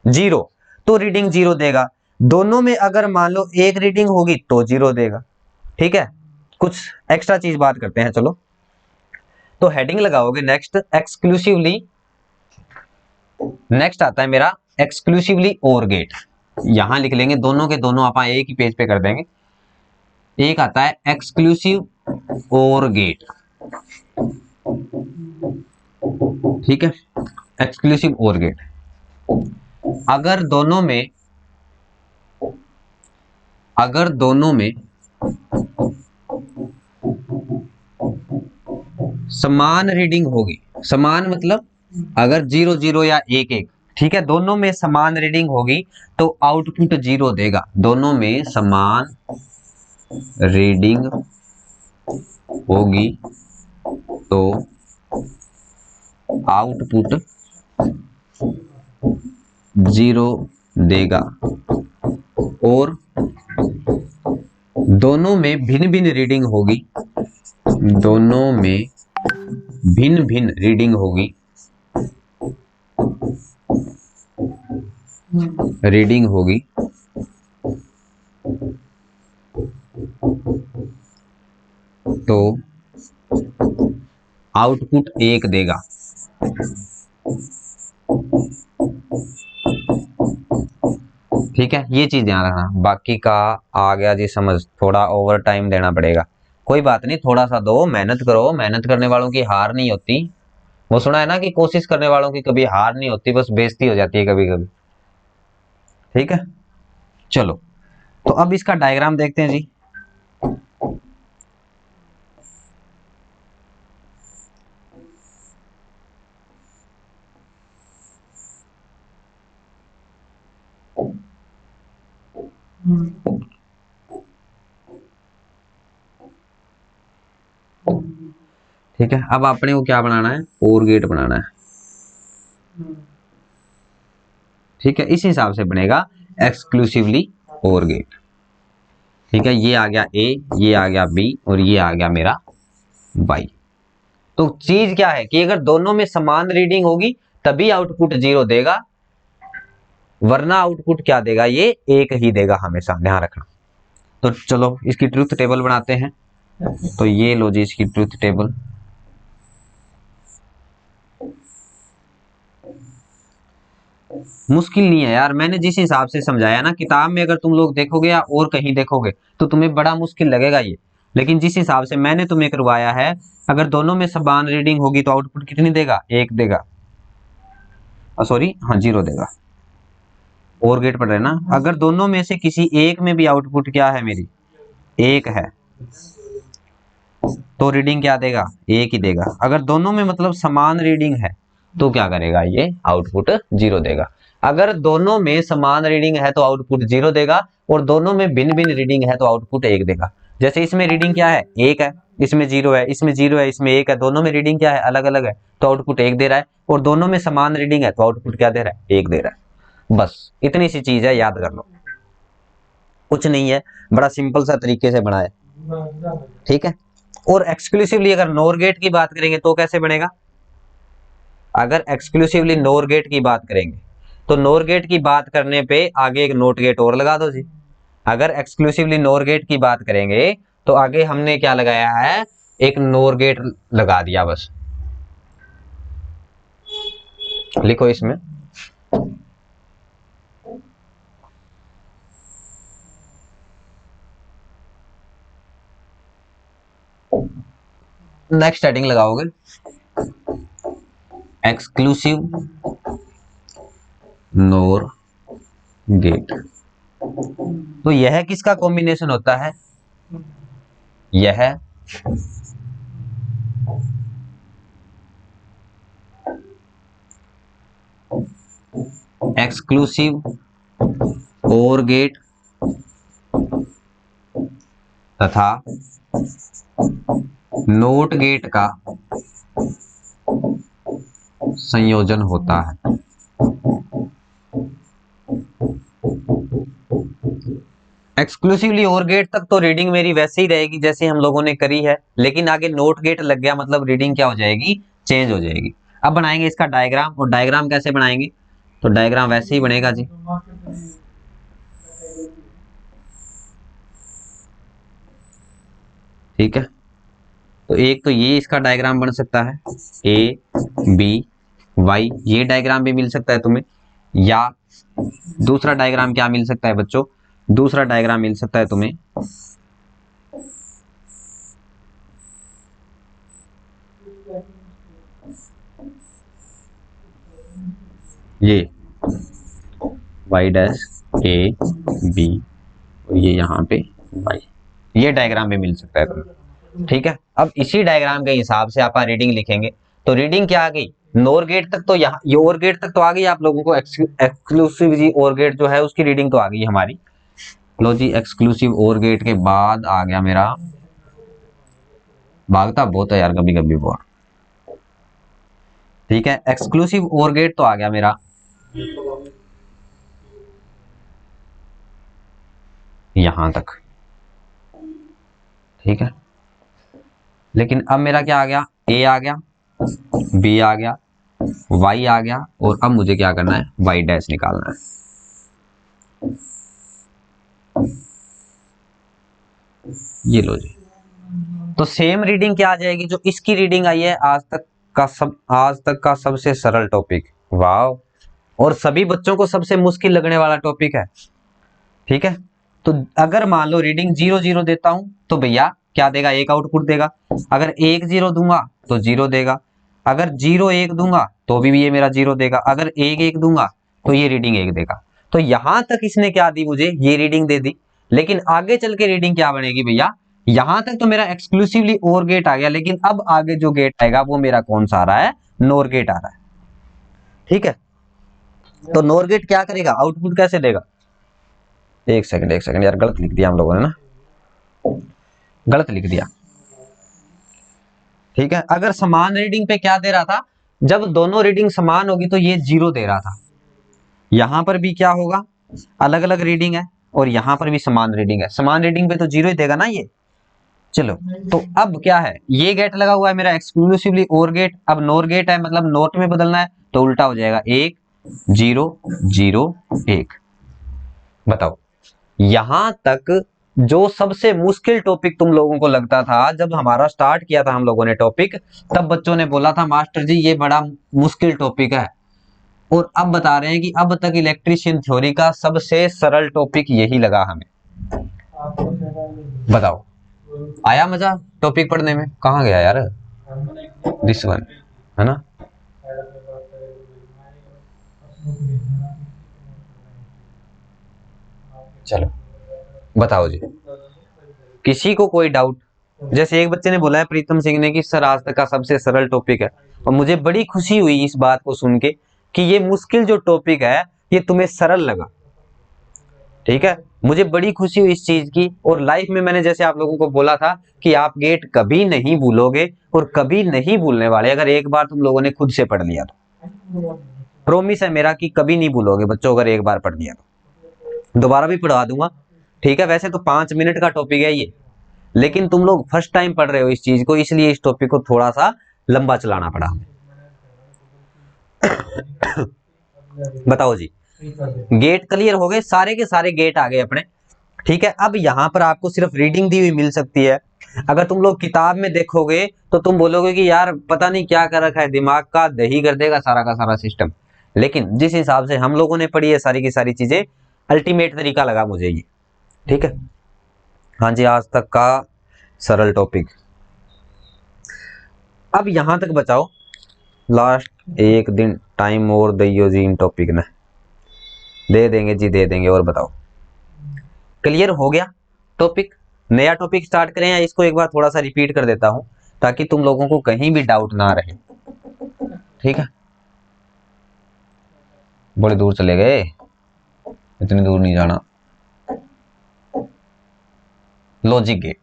0 तो रीडिंग 0 देगा, दोनों में अगर मान लो एक रीडिंग होगी तो 0 देगा, ठीक है। कुछ एक्स्ट्रा चीज बात करते हैं, चलो। तो हेडिंग लगाओगे नेक्स्ट एक्सक्लूसिवली, नेक्स्ट आता है मेरा एक्सक्लूसिवली और गेट, यहां लिख लेंगे, दोनों के दोनों आप एक ही पेज पे कर देंगे। एक आता है एक्सक्लूसिव और गेट, ठीक है, एक्सक्लूसिव और गेट। अगर दोनों में, अगर दोनों में समान रीडिंग होगी, समान मतलब अगर 0 0 या 1 1, ठीक है, दोनों में समान रीडिंग होगी तो आउटपुट 0 देगा। दोनों में समान रीडिंग होगी तो आउटपुट 0 देगा, और दोनों में भिन्न भिन्न रीडिंग होगी, दोनों में भिन्न भिन्न रीडिंग होगी, रीडिंग होगी तो आउटपुट 1 देगा। ठीक है, ये चीज ध्यान रखना। बाकी का आ गया जी समझ, थोड़ा ओवर टाइम देना पड़ेगा, कोई बात नहीं, थोड़ा सा दो, मेहनत करो, मेहनत करने वालों की हार नहीं होती। वो सुना है ना कि कोशिश करने वालों की कभी हार नहीं होती, बस बेइज्जती हो जाती है कभी कभी, ठीक है। चलो, तो अब इसका डायग्राम देखते हैं जी। ठीक है, अब अपने को क्या बनाना है, और गेट बनाना है। ठीक है, इस हिसाब से बनेगा एक्सक्लूसिवली और गेट। ठीक है, ये आ गया ए, ये आ गया बी और ये आ गया मेरा वाई। तो चीज क्या है कि अगर दोनों में समान रीडिंग होगी तभी आउटपुट 0 देगा, वरना आउटपुट क्या देगा, ये 1 ही देगा हमेशा, ध्यान रखना। तो चलो इसकी ट्रुथ टेबल बनाते हैं। तो ये लो जी इसकी ट्रुथ टेबल। मुश्किल नहीं है यार, मैंने जिस हिसाब से समझाया ना, किताब में अगर तुम लोग देखोगे या और कहीं देखोगे तो तुम्हें बड़ा मुश्किल लगेगा ये, लेकिन जिस हिसाब से मैंने तुम्हें करवाया है, अगर दोनों में समान रीडिंग होगी तो आउटपुट कितनी देगा, 1 देगा, सॉरी हाँ 0 देगा। और गेट पढ़ रहे हैं ना, अगर दोनों में से किसी एक में भी आउटपुट क्या है मेरी, 1 है, तो रीडिंग क्या देगा, 1 ही देगा। अगर दोनों में मतलब समान रीडिंग है तो क्या करेगा, ये आउटपुट 0 देगा। अगर दोनों में समान रीडिंग है तो आउटपुट 0 देगा, और दोनों में भिन्न भिन्न रीडिंग है तो आउटपुट 1 देगा। जैसे इसमें रीडिंग क्या है, 1 है, इसमें 0 है, इसमें 0 है, इसमें 1 है, दोनों में रीडिंग क्या है, अलग अलग है, तो आउटपुट 1 दे रहा है। और दोनों में समान रीडिंग है तो आउटपुट क्या दे रहा है, 1 दे रहा है। बस इतनी सी चीज है, याद कर लो, कुछ नहीं है, बड़ा सिंपल सा तरीके से बनाया। ठीक है, और एक्सक्लूसिवली अगर नोर गेट की बात करेंगे तो कैसे बनेगा, अगर एक्सक्लूसिवली नोर गेट की बात करेंगे तो नोर गेट की बात करने पे आगे एक नोट गेट और लगा दो जी। अगर एक्सक्लूसिवली नोर गेट की बात करेंगे तो आगे हमने क्या लगाया है, एक नोर गेट लगा दिया बस। लिखो इसमें, नेक्स्ट हेडिंग लगाओगे एक्सक्लूसिव नोर गेट। तो यह किसका कॉम्बिनेशन होता है, यह एक्सक्लूसिव और गेट तथा नोट गेट का संयोजन होता है। एक्सक्लूसिवली और गेट तक तो रीडिंग मेरी वैसे ही रहेगी जैसे हम लोगों ने करी है, लेकिन आगे नोट गेट लग गया मतलब रीडिंग क्या हो जाएगी, चेंज हो जाएगी। अब बनाएंगे इसका डायग्राम, और डायग्राम कैसे बनाएंगे, तो डायग्राम वैसे ही बनेगा जी। ठीक है, तो एक तो ये इसका डायग्राम बन सकता है, ए बी वाई, ये डायग्राम भी मिल सकता है तुम्हें, या दूसरा डायग्राम क्या मिल सकता है बच्चों, दूसरा डायग्राम मिल सकता है तुम्हें ये वाई डैश ए बी, और ये यहाँ पे वाई, ये डायग्राम भी मिल सकता है तुम्हें। ठीक है, अब इसी डायग्राम के हिसाब से आप रीडिंग लिखेंगे। तो रीडिंग क्या आ गई, नोर गेट तक तो यहाँ, ये और गेट तक तो आ गई आप लोगों को, एक्सक्लूसिव जी और गेट जो है उसकी रीडिंग तो आ गई हमारी। लो जी, एक्सक्लूसिव और गेट के बाद आ गया मेरा, भागता बहुत है यार कभी कभी बहुत। ठीक है, एक्सक्लूसिव और गेट तो आ गया मेरा यहां तक। ठीक है, लेकिन अब मेरा क्या आ गया, ए आ गया, बी आ गया, वाई आ गया, और अब मुझे क्या करना है, वाई डैश निकालना है। ये लो जी, तो सेम रीडिंग क्या आ जाएगी जो इसकी रीडिंग आई है, आज तक का सबसे सरल टॉपिक, वाह, और सभी बच्चों को सबसे मुश्किल लगने वाला टॉपिक है। ठीक है, तो अगर मान लो रीडिंग 0 0 देता हूं तो भैया क्या देगा, 1 आउटपुट देगा। अगर 1 0 दूंगा तो 0 देगा। अगर 0 1 दूंगा तो भी ये मेरा 0 देगा। अगर 1 1 दूंगा तो ये रीडिंग 1 देगा। तो यहां तक इसने क्या दी मुझे, ये रीडिंग दे दी, लेकिन आगे चल के रीडिंग क्या बनेगी भैया, यहां तक तो मेरा एक्सक्लूसिवली और गेट आ गया, लेकिन अब आगे जो गेट आएगा वो मेरा कौन सा आ रहा है, नोर गेट आ रहा है। ठीक है, तो नोर गेट क्या करेगा, आउटपुट कैसे देगा, एक सेकंड यार, गलत लिख दिया हम लोगों ने ना, गलत लिख दिया। ठीक है। अगर समान रीडिंग पे क्या दे रहा था, जब दोनों रीडिंग समान होगी तो ये 0 दे रहा था। यहां पर भी क्या होगा, अलग अलग रीडिंग है और यहां पर भी समान रीडिंग है, समान रीडिंग पे तो 0 ही देगा ना ये। चलो, तो अब क्या है, ये गेट लगा हुआ है मेरा एक्सक्लूसिवली और गेट, अब नोर गेट है मतलब नोट में बदलना है तो उल्टा हो जाएगा 1 0 0 1। बताओ, यहां तक जो सबसे मुश्किल टॉपिक तुम लोगों को लगता था, जब हमारा स्टार्ट किया था हम लोगों ने टॉपिक, तब बच्चों ने बोला था मास्टर जी ये बड़ा मुश्किल टॉपिक है, और अब बता रहे हैं कि अब तक इलेक्ट्रीशियन थ्योरी का सबसे सरल टॉपिक यही लगा हमें। बताओ, आया मजा टॉपिक पढ़ने में? कहाँ गया यार दिस वन, है ना? चलो बताओ जी, किसी को कोई डाउट? जैसे एक बच्चे ने बोला है प्रीतम सिंह ने कि सर आज तक का सबसे सरल टॉपिक है, और मुझे बड़ी खुशी हुई इस बात को सुन के कि ये मुश्किल जो टॉपिक है ये तुम्हें सरल लगा। ठीक है, मुझे बड़ी खुशी हुई इस चीज की, और लाइफ में मैंने जैसे आप लोगों को बोला था कि आप गेट कभी नहीं भूलोगे और कभी नहीं भूलने वाले, अगर एक बार तुम लोगों ने खुद से पढ़ लिया तो। प्रोमिस है मेरा कि कभी नहीं भूलोगे बच्चों, अगर एक बार पढ़ लिया तो। दोबारा भी पढ़वा दूंगा, ठीक है। वैसे तो 5 मिनट का टॉपिक है ये, लेकिन तुम लोग फर्स्ट टाइम पढ़ रहे हो इस चीज को, इसलिए इस टॉपिक को थोड़ा सा लंबा चलाना पड़ा हमें। बताओ जी, गेट क्लियर हो गए, सारे के सारे गेट आ गए अपने। ठीक है, अब यहां पर आपको सिर्फ रीडिंग दी हुई मिल सकती है। अगर तुम लोग किताब में देखोगे तो तुम बोलोगे कि यार पता नहीं क्या कर रखा है, दिमाग का दही कर देगा सारा का सारा सिस्टम। लेकिन जिस हिसाब से हम लोगों ने पढ़ी है सारी की सारी चीजें, अल्टीमेट तरीका लगा मुझे ये। ठीक है, हाँ जी, आज तक का सरल टॉपिक। अब यहां तक बचाओ, लास्ट एक दिन टाइम और दइयो जी इन टॉपिक ने, दे देंगे जी दे देंगे। और बताओ, क्लियर हो गया टॉपिक? नया टॉपिक स्टार्ट करें या इसको एक बार थोड़ा सा रिपीट कर देता हूं ताकि तुम लोगों को कहीं भी डाउट ना रहे। ठीक है, बड़े दूर चले गए, इतनी दूर नहीं जाना। लॉजिक गेट,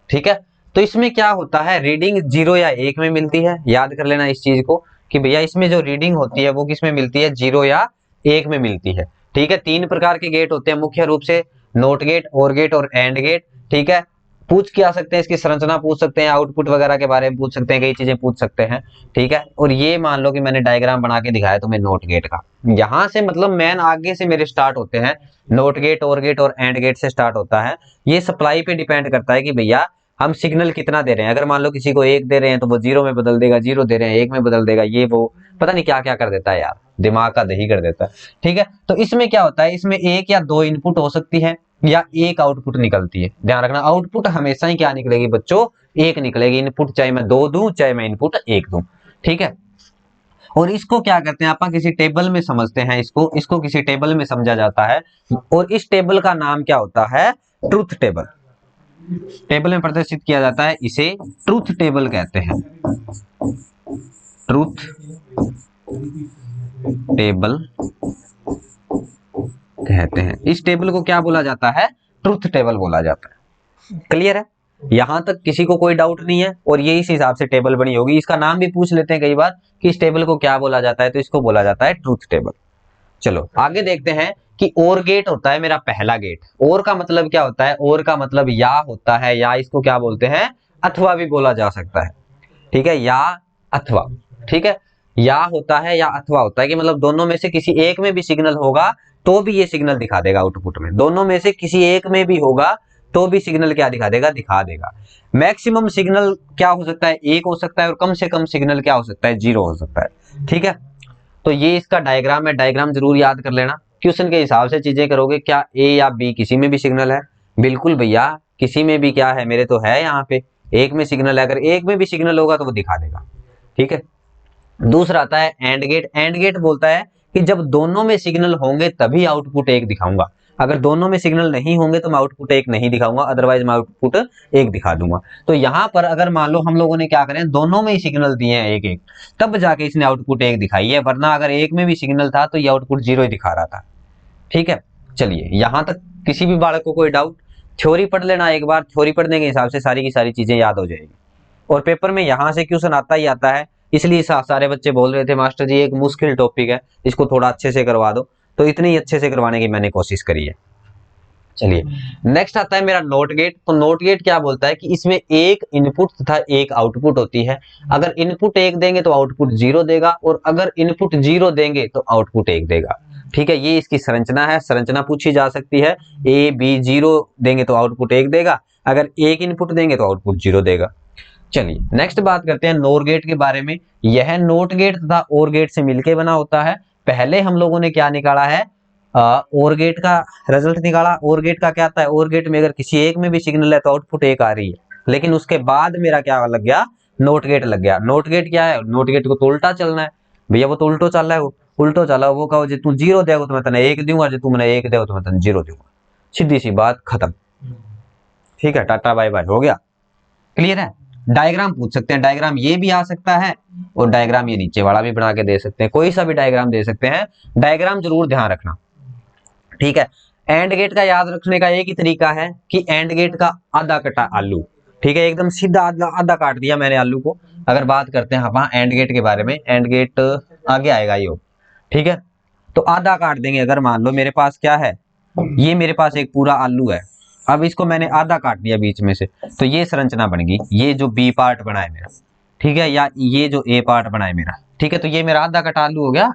ठीक है। तो इसमें क्या होता है, रीडिंग 0 या 1 में मिलती है। याद कर लेना इस चीज को कि भैया इसमें जो रीडिंग होती है वो किस में मिलती है, 0 या 1 में मिलती है। ठीक है, 3 प्रकार के गेट होते हैं मुख्य रूप से, नोट गेट, और गेट और एंड गेट। ठीक है, पूछ क्या सकते हैं, इसकी संरचना पूछ सकते हैं, आउटपुट वगैरह के बारे में पूछ सकते हैं, कई चीजें पूछ सकते हैं। ठीक है, और ये मान लो कि मैंने डायग्राम बना के दिखाया तुम्हें नोट गेट का, यहां से मतलब मैन आगे से मेरे स्टार्ट होते हैं, नोट गेट, और गेट और एंड गेट से स्टार्ट होता है। ये सप्लाई पे डिपेंड करता है कि भैया हम सिग्नल कितना दे रहे हैं। अगर मान लो किसी को 1 दे रहे हैं तो वो 0 में बदल देगा, 0 दे रहे हैं 1 में बदल देगा, ये वो पता नहीं क्या क्या कर देता है यार, दिमाग का दही कर देता है। ठीक है, तो इसमें क्या होता है, इसमें 1 या 2 इनपुट हो सकती है या 1 आउटपुट निकलती है। ध्यान रखना, आउटपुट हमेशा ही क्या निकलेगी बच्चों, 1 निकलेगी। इनपुट चाहे मैं 2 दूं चाहे मैं इनपुट 1 दूं। ठीक है, और इसको क्या करते हैं अपन किसी टेबल में समझते हैं, इसको किसी टेबल में समझा जाता है, और इस टेबल का नाम क्या होता है, ट्रुथ टेबल। टेबल में प्रदर्शित किया जाता है, इसे ट्रुथ टेबल कहते हैं। ट्रुथ टेबल कहते हैं, इस टेबल को क्या बोला जाता है, ट्रुथ टेबल बोला जाता है। क्लियर है, यहां तक किसी को कोई डाउट नहीं है? और ये इस हिसाब से टेबल बनी होगी, इसका नाम भी पूछ लेते हैं कई बार कि इस टेबल को क्या बोला जाता है, तो इसको बोला जाता है ट्रुथ टेबल। चलो आगे देखते हैं कि और गेट होता है मेरा पहला गेट। और का मतलब क्या होता है, और का मतलब या होता है, या इसको क्या बोलते हैं, अथवा भी बोला जा सकता है। ठीक है, या अथवा। ठीक है, या होता है या अथवा होता है कि मतलब दोनों में से किसी एक में भी सिग्नल होगा तो भी ये सिग्नल दिखा देगा आउटपुट में, दोनों में से किसी एक में भी होगा तो भी सिग्नल क्या दिखा देगा, दिखा देगा। मैक्सिमम सिग्नल क्या हो सकता है, 1 हो सकता है, और कम से कम सिग्नल क्या हो सकता है, 0 हो सकता है। ठीक है, तो ये इसका डायग्राम है, डायग्राम जरूर याद कर लेना, क्वेश्चन के हिसाब से चीजें करोगे। क्या ए या बी किसी में भी सिग्नल है? बिल्कुल भैया, किसी में भी क्या है, मेरे तो है यहाँ पे 1 में सिग्नल है, अगर 1 में भी सिग्नल होगा तो वो दिखा देगा। ठीक है, दूसरा आता है एंड गेट। एंड गेट बोलता है कि जब दोनों में सिग्नल होंगे तभी आउटपुट 1 दिखाऊंगा, अगर दोनों में सिग्नल नहीं होंगे तो मैं आउटपुट 1 नहीं दिखाऊंगा, अदरवाइज मैं आउटपुट 1 दिखा दूंगा। तो यहां पर अगर मान लो हम लोगों ने क्या करें, दोनों में ही सिग्नल दिए हैं 1 1, तब जाके इसने आउटपुट 1 दिखाई है, वरना अगर 1 में भी सिग्नल था तो ये आउटपुट 0 ही दिखा रहा था। ठीक है, चलिए यहां तक किसी भी बालक को कोई डाउट? थ्योरी पढ़ लेना एक बार, थ्योरी पढ़ने के हिसाब से सारी की सारी चीजें याद हो जाएगी। और पेपर में यहाँ से क्वेश्चन आता ही आता है, इसलिए सारे बच्चे बोल रहे थे मास्टर जी एक मुश्किल टॉपिक है, इसको थोड़ा अच्छे से करवा दो, तो इतनी अच्छे से करवाने की मैंने कोशिश करी है। चलिए नेक्स्ट आता है मेरा नोट गेट। तो नोट गेट क्या बोलता है कि इसमें एक इनपुट तथा एक आउटपुट होती है। अगर इनपुट 1 देंगे तो आउटपुट 0 देगा, और अगर इनपुट 0 देंगे तो आउटपुट 1 देगा। ठीक है, ये इसकी संरचना है, संरचना पूछी जा सकती है। ए बी 0 देंगे तो आउटपुट 1 देगा, अगर एक इनपुट देंगे तो आउटपुट 0 देगा। चलिए नेक्स्ट बात करते हैं नोर गेट के बारे में। यह नोट गेट तथा और गेट से मिलकर बना होता है। पहले हम लोगों ने क्या निकाला है, और गेट का रिजल्ट निकाला। और गेट का क्या आता है, और गेट में अगर किसी एक में भी सिग्नल है तो आउटपुट 1 आ रही है, लेकिन उसके बाद मेरा क्या लग गया, नोट गेट लग गया। नोट गेट क्या है, नोट गेट को तो उल्टा चलना है भैया, वो तो उल्टो चल रहा है, उल्टो चला, वो कहो जो तू 0 देगा तो मैं तने 1 दूंगा, जो तू मैंने 1 देगा तो मैं तने 0 दूंगा, सीधी सी बात खत्म। ठीक है, टाटा बाय बाय, हो गया, क्लियर है। डायग्राम पूछ सकते हैं, डायग्राम ये भी आ सकता है और डायग्राम ये नीचे वाला भी बना के दे सकते हैं, कोई सा भी डायग्राम दे सकते हैं, डायग्राम जरूर ध्यान रखना। ठीक है, एंड गेट का याद रखने का एक ही तरीका है कि एंड गेट का आधा कटा आलू। ठीक है, एकदम सीधा आधा काट दिया मैंने आलू को। अगर बात करते हैं हाँ एंड गेट के बारे में, एंड गेट आगे आएगा ये, ठीक है, तो आधा काट देंगे। अगर मान लो मेरे पास क्या है, ये मेरे पास एक पूरा आलू है, अब इसको मैंने आधा काट दिया बीच में से, तो ये संरचना बन गई, ये जो बी पार्ट बना है मेरा, ठीक है, या ये जो ए पार्ट बना है मेरा, ठीक है, तो ये मेरा आधा कटा आलू हो गया,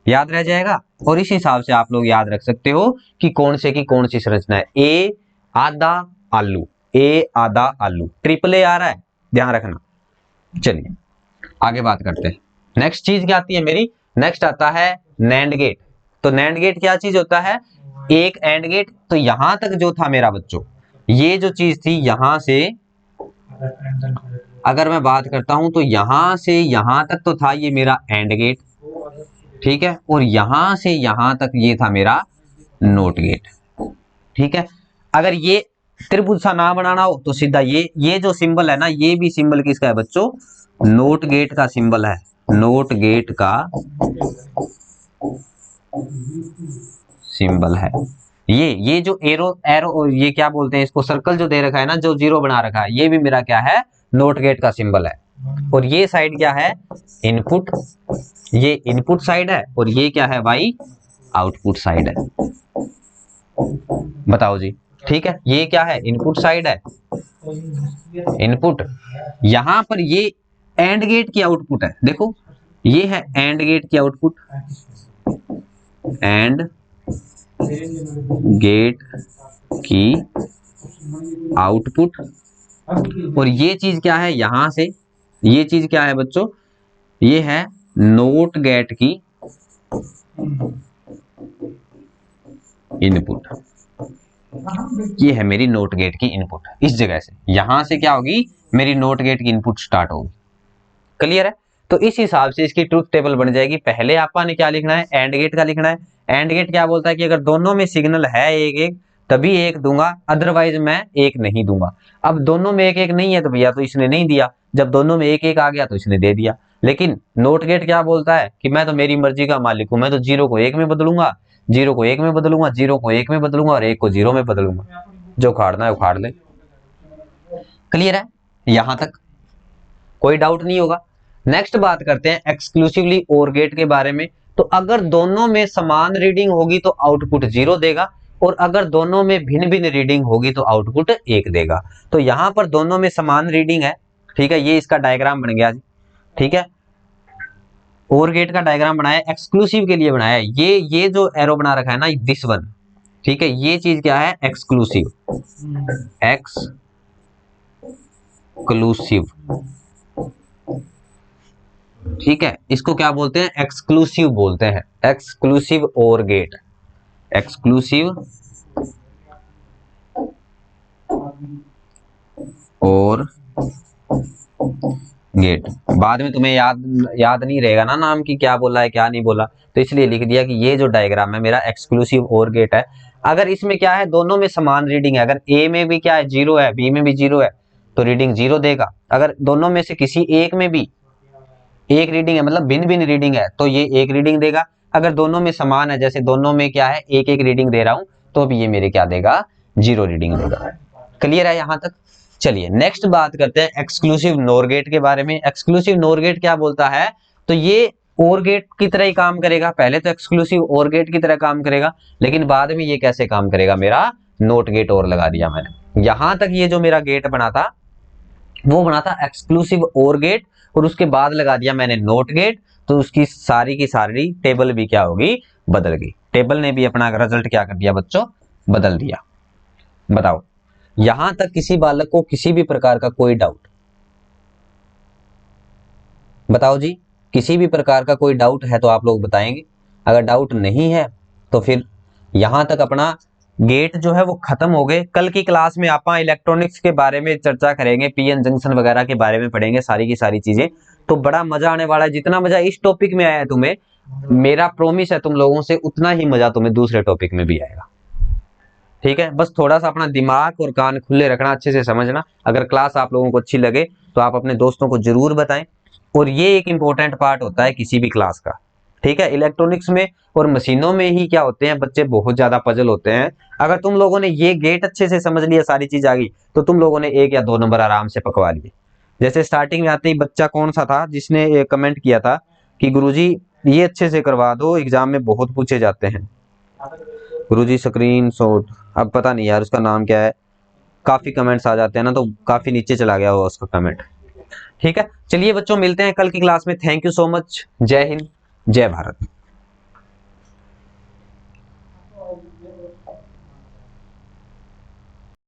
याद रह जाएगा। और इस हिसाब से आप लोग याद रख सकते हो कि कौन से की कौन सी संरचना है। ए आधा आलू, ए आधा आलू, ट्रिपल ए आ रहा है, ध्यान रखना। चलिए आगे बात करते हैं। नेक्स्ट चीज क्या आती है मेरी, नेक्स्ट आता है नैंड गेट। तो नैंड गेट क्या चीज होता है, एक एंड गेट, तो यहां तक जो था मेरा बच्चों, ये जो चीज थी यहां से, अगर मैं बात करता हूं तो यहां से यहां तक तो था ये मेरा एंड गेट, ठीक है, और यहां से यहां तक ये था मेरा नोट गेट। ठीक है, अगर ये त्रिभुज सा ना बनाना हो तो सीधा ये जो सिंबल है ना, ये भी सिंबल किसका है बच्चों, नोट गेट का सिंबल है, नोट गेट का सिंबल है। ये जो एरो एरो ये क्या बोलते हैं इसको, सर्कल जो दे रखा है ना, जो 0 बना रखा है, ये भी मेरा क्या है, नोट गेट का सिंबल है। और ये साइड क्या है, इनपुट, ये इनपुट साइड है, और ये क्या है भाई, आउटपुट साइड है। बताओ जी, ठीक है, ये क्या है, इनपुट साइड है, इनपुट, यहां पर ये एंड गेट की आउटपुट है, देखो ये है एंड गेट की आउटपुट, एंड गेट की आउटपुट, और ये चीज क्या है यहां से, ये चीज क्या है बच्चों, ये है नोट गेट की इनपुट, ये है मेरी नोट गेट की इनपुट। इस जगह से यहां से क्या होगी, मेरी नोट गेट की इनपुट स्टार्ट होगी, क्लियर है। तो इस हिसाब से इसकी ट्रुथ टेबल बन जाएगी। पहले आपा ने क्या लिखना है, एंड गेट का लिखना है। एंड गेट क्या बोलता है कि अगर दोनों में सिग्नल है एक एक तभी एक दूंगा, अदरवाइज मैं एक नहीं दूंगा। अब दोनों में एक एक नहीं है तो भैया तो इसने नहीं दिया, जब दोनों में एक एक आ गया तो इसने दे दिया। लेकिन नोट गेट क्या बोलता है कि मैं तो मेरी मर्जी का मालिक हूं, मैं तो 0 को 1 में बदलूंगा, 0 को 1 में बदलूंगा, 0 को 1 में बदलूंगा और 1 को 0 में बदलूंगा, जो उखाड़ना है उखाड़ ले। क्लियर है, यहां तक कोई डाउट नहीं होगा। नेक्स्ट बात करते हैं एक्सक्लूसिवली और गेट के बारे में। तो अगर दोनों में समान रीडिंग होगी तो आउटपुट 0 देगा, और अगर दोनों में भिन्न भिन्न रीडिंग होगी तो आउटपुट 1 देगा। तो यहां पर दोनों में समान रीडिंग है, ठीक है, ये इसका डायग्राम बन गया, ठीक है, और गेट का डायग्राम बनाया, एक्सक्लूसिव के लिए बनाया है। ये जो एरो बना रखा है ना, दिस वन, ठीक है, ये चीज क्या है, एक्सक्लूसिव, एक्सक्लूसिव, ठीक है, इसको क्या बोलते हैं, एक्सक्लूसिव बोलते हैं, एक्सक्लूसिव और गेट, एक्सक्लूसिव और गेट। बाद में तुम्हें याद नहीं रहेगा ना नाम की क्या बोला है क्या नहीं बोला, तो इसलिए लिख दिया कि ये जो डायग्राम है मेरा एक्सक्लूसिव और गेट है। अगर इसमें क्या है, दोनों में समान रीडिंग है, अगर ए में भी क्या है 0 है, बी में भी 0 है, तो रीडिंग 0 देगा। अगर दोनों में से किसी एक में भी एक रीडिंग है, मतलब भिन्न भिन्न रीडिंग है, तो ये एक रीडिंग देगा। अगर दोनों में समान है, जैसे दोनों में क्या है एक एक रीडिंग दे रहा हूं, तो भी ये मेरे क्या देगा, 0 रीडिंग देगा। क्लियर है यहां तक, चलिए नेक्स्ट बात करते हैं एक्सक्लूसिव नोर गेट के बारे में। एक्सक्लूसिव नोर गेट क्या बोलता है, तो ये और गेट की तरह ही काम करेगा। पहले तो एक्सक्लूसिव और गेट की तरह काम करेगा, लेकिन बाद में ये कैसे काम करेगा, मेरा नोट गेट और लगा दिया मैंने। यहां तक ये जो मेरा गेट बना था वो बना था एक्सक्लूसिव और गेट, और उसके बाद लगा दिया मैंने नोट गेट, तो उसकी सारी की सारी टेबल भी क्या होगी, बदल गई। टेबल ने भी अपना रिजल्ट क्या कर दिया बच्चों, बदल दिया। बताओ यहां तक किसी बालक को किसी भी प्रकार का कोई डाउट, बताओ जी, किसी भी प्रकार का कोई डाउट है तो आप लोग बताएंगे। अगर डाउट नहीं है तो फिर यहां तक अपना गेट जो है वो खत्म हो गए। कल की क्लास में आप इलेक्ट्रॉनिक्स के बारे में चर्चा करेंगे, पीएन जंक्शन वगैरह के बारे में पढ़ेंगे, सारी की सारी चीजें, तो बड़ा मजा आने वाला है। जितना मजा इस टॉपिक में आया है तुम्हें, मेरा प्रॉमिस है तुम लोगों से, उतना ही मजा तुम्हें दूसरे टॉपिक में भी आएगा। ठीक है, बस थोड़ा सा अपना दिमाग और कान खुले रखना, अच्छे से समझना। अगर क्लास आप लोगों को अच्छी लगे तो आप अपने दोस्तों को जरूर बताएं। और ये एक इंपॉर्टेंट पार्ट होता है किसी भी क्लास का। ठीक है, इलेक्ट्रॉनिक्स में और मशीनों में ही क्या होते हैं बच्चे, बहुत ज्यादा पजल होते हैं। अगर तुम लोगों ने ये गेट अच्छे से समझ लिया, सारी चीज आ गई, तो तुम लोगों ने 1 या 2 नंबर आराम से पकवा लिए। जैसे स्टार्टिंग में आते ही बच्चा कौन सा था जिसने कमेंट किया था कि गुरुजी ये अच्छे से करवा दो, एग्जाम में बहुत पूछे जाते हैं। गुरुजी स्क्रीन शॉट, अब पता नहीं यार उसका नाम क्या है, काफी कमेंट्स आ जाते हैं ना, तो काफी नीचे चला गया हुआ उसका कमेंट। ठीक है, चलिए बच्चों मिलते हैं कल की क्लास में। Thank you so much. जय हिंद, जय भारत।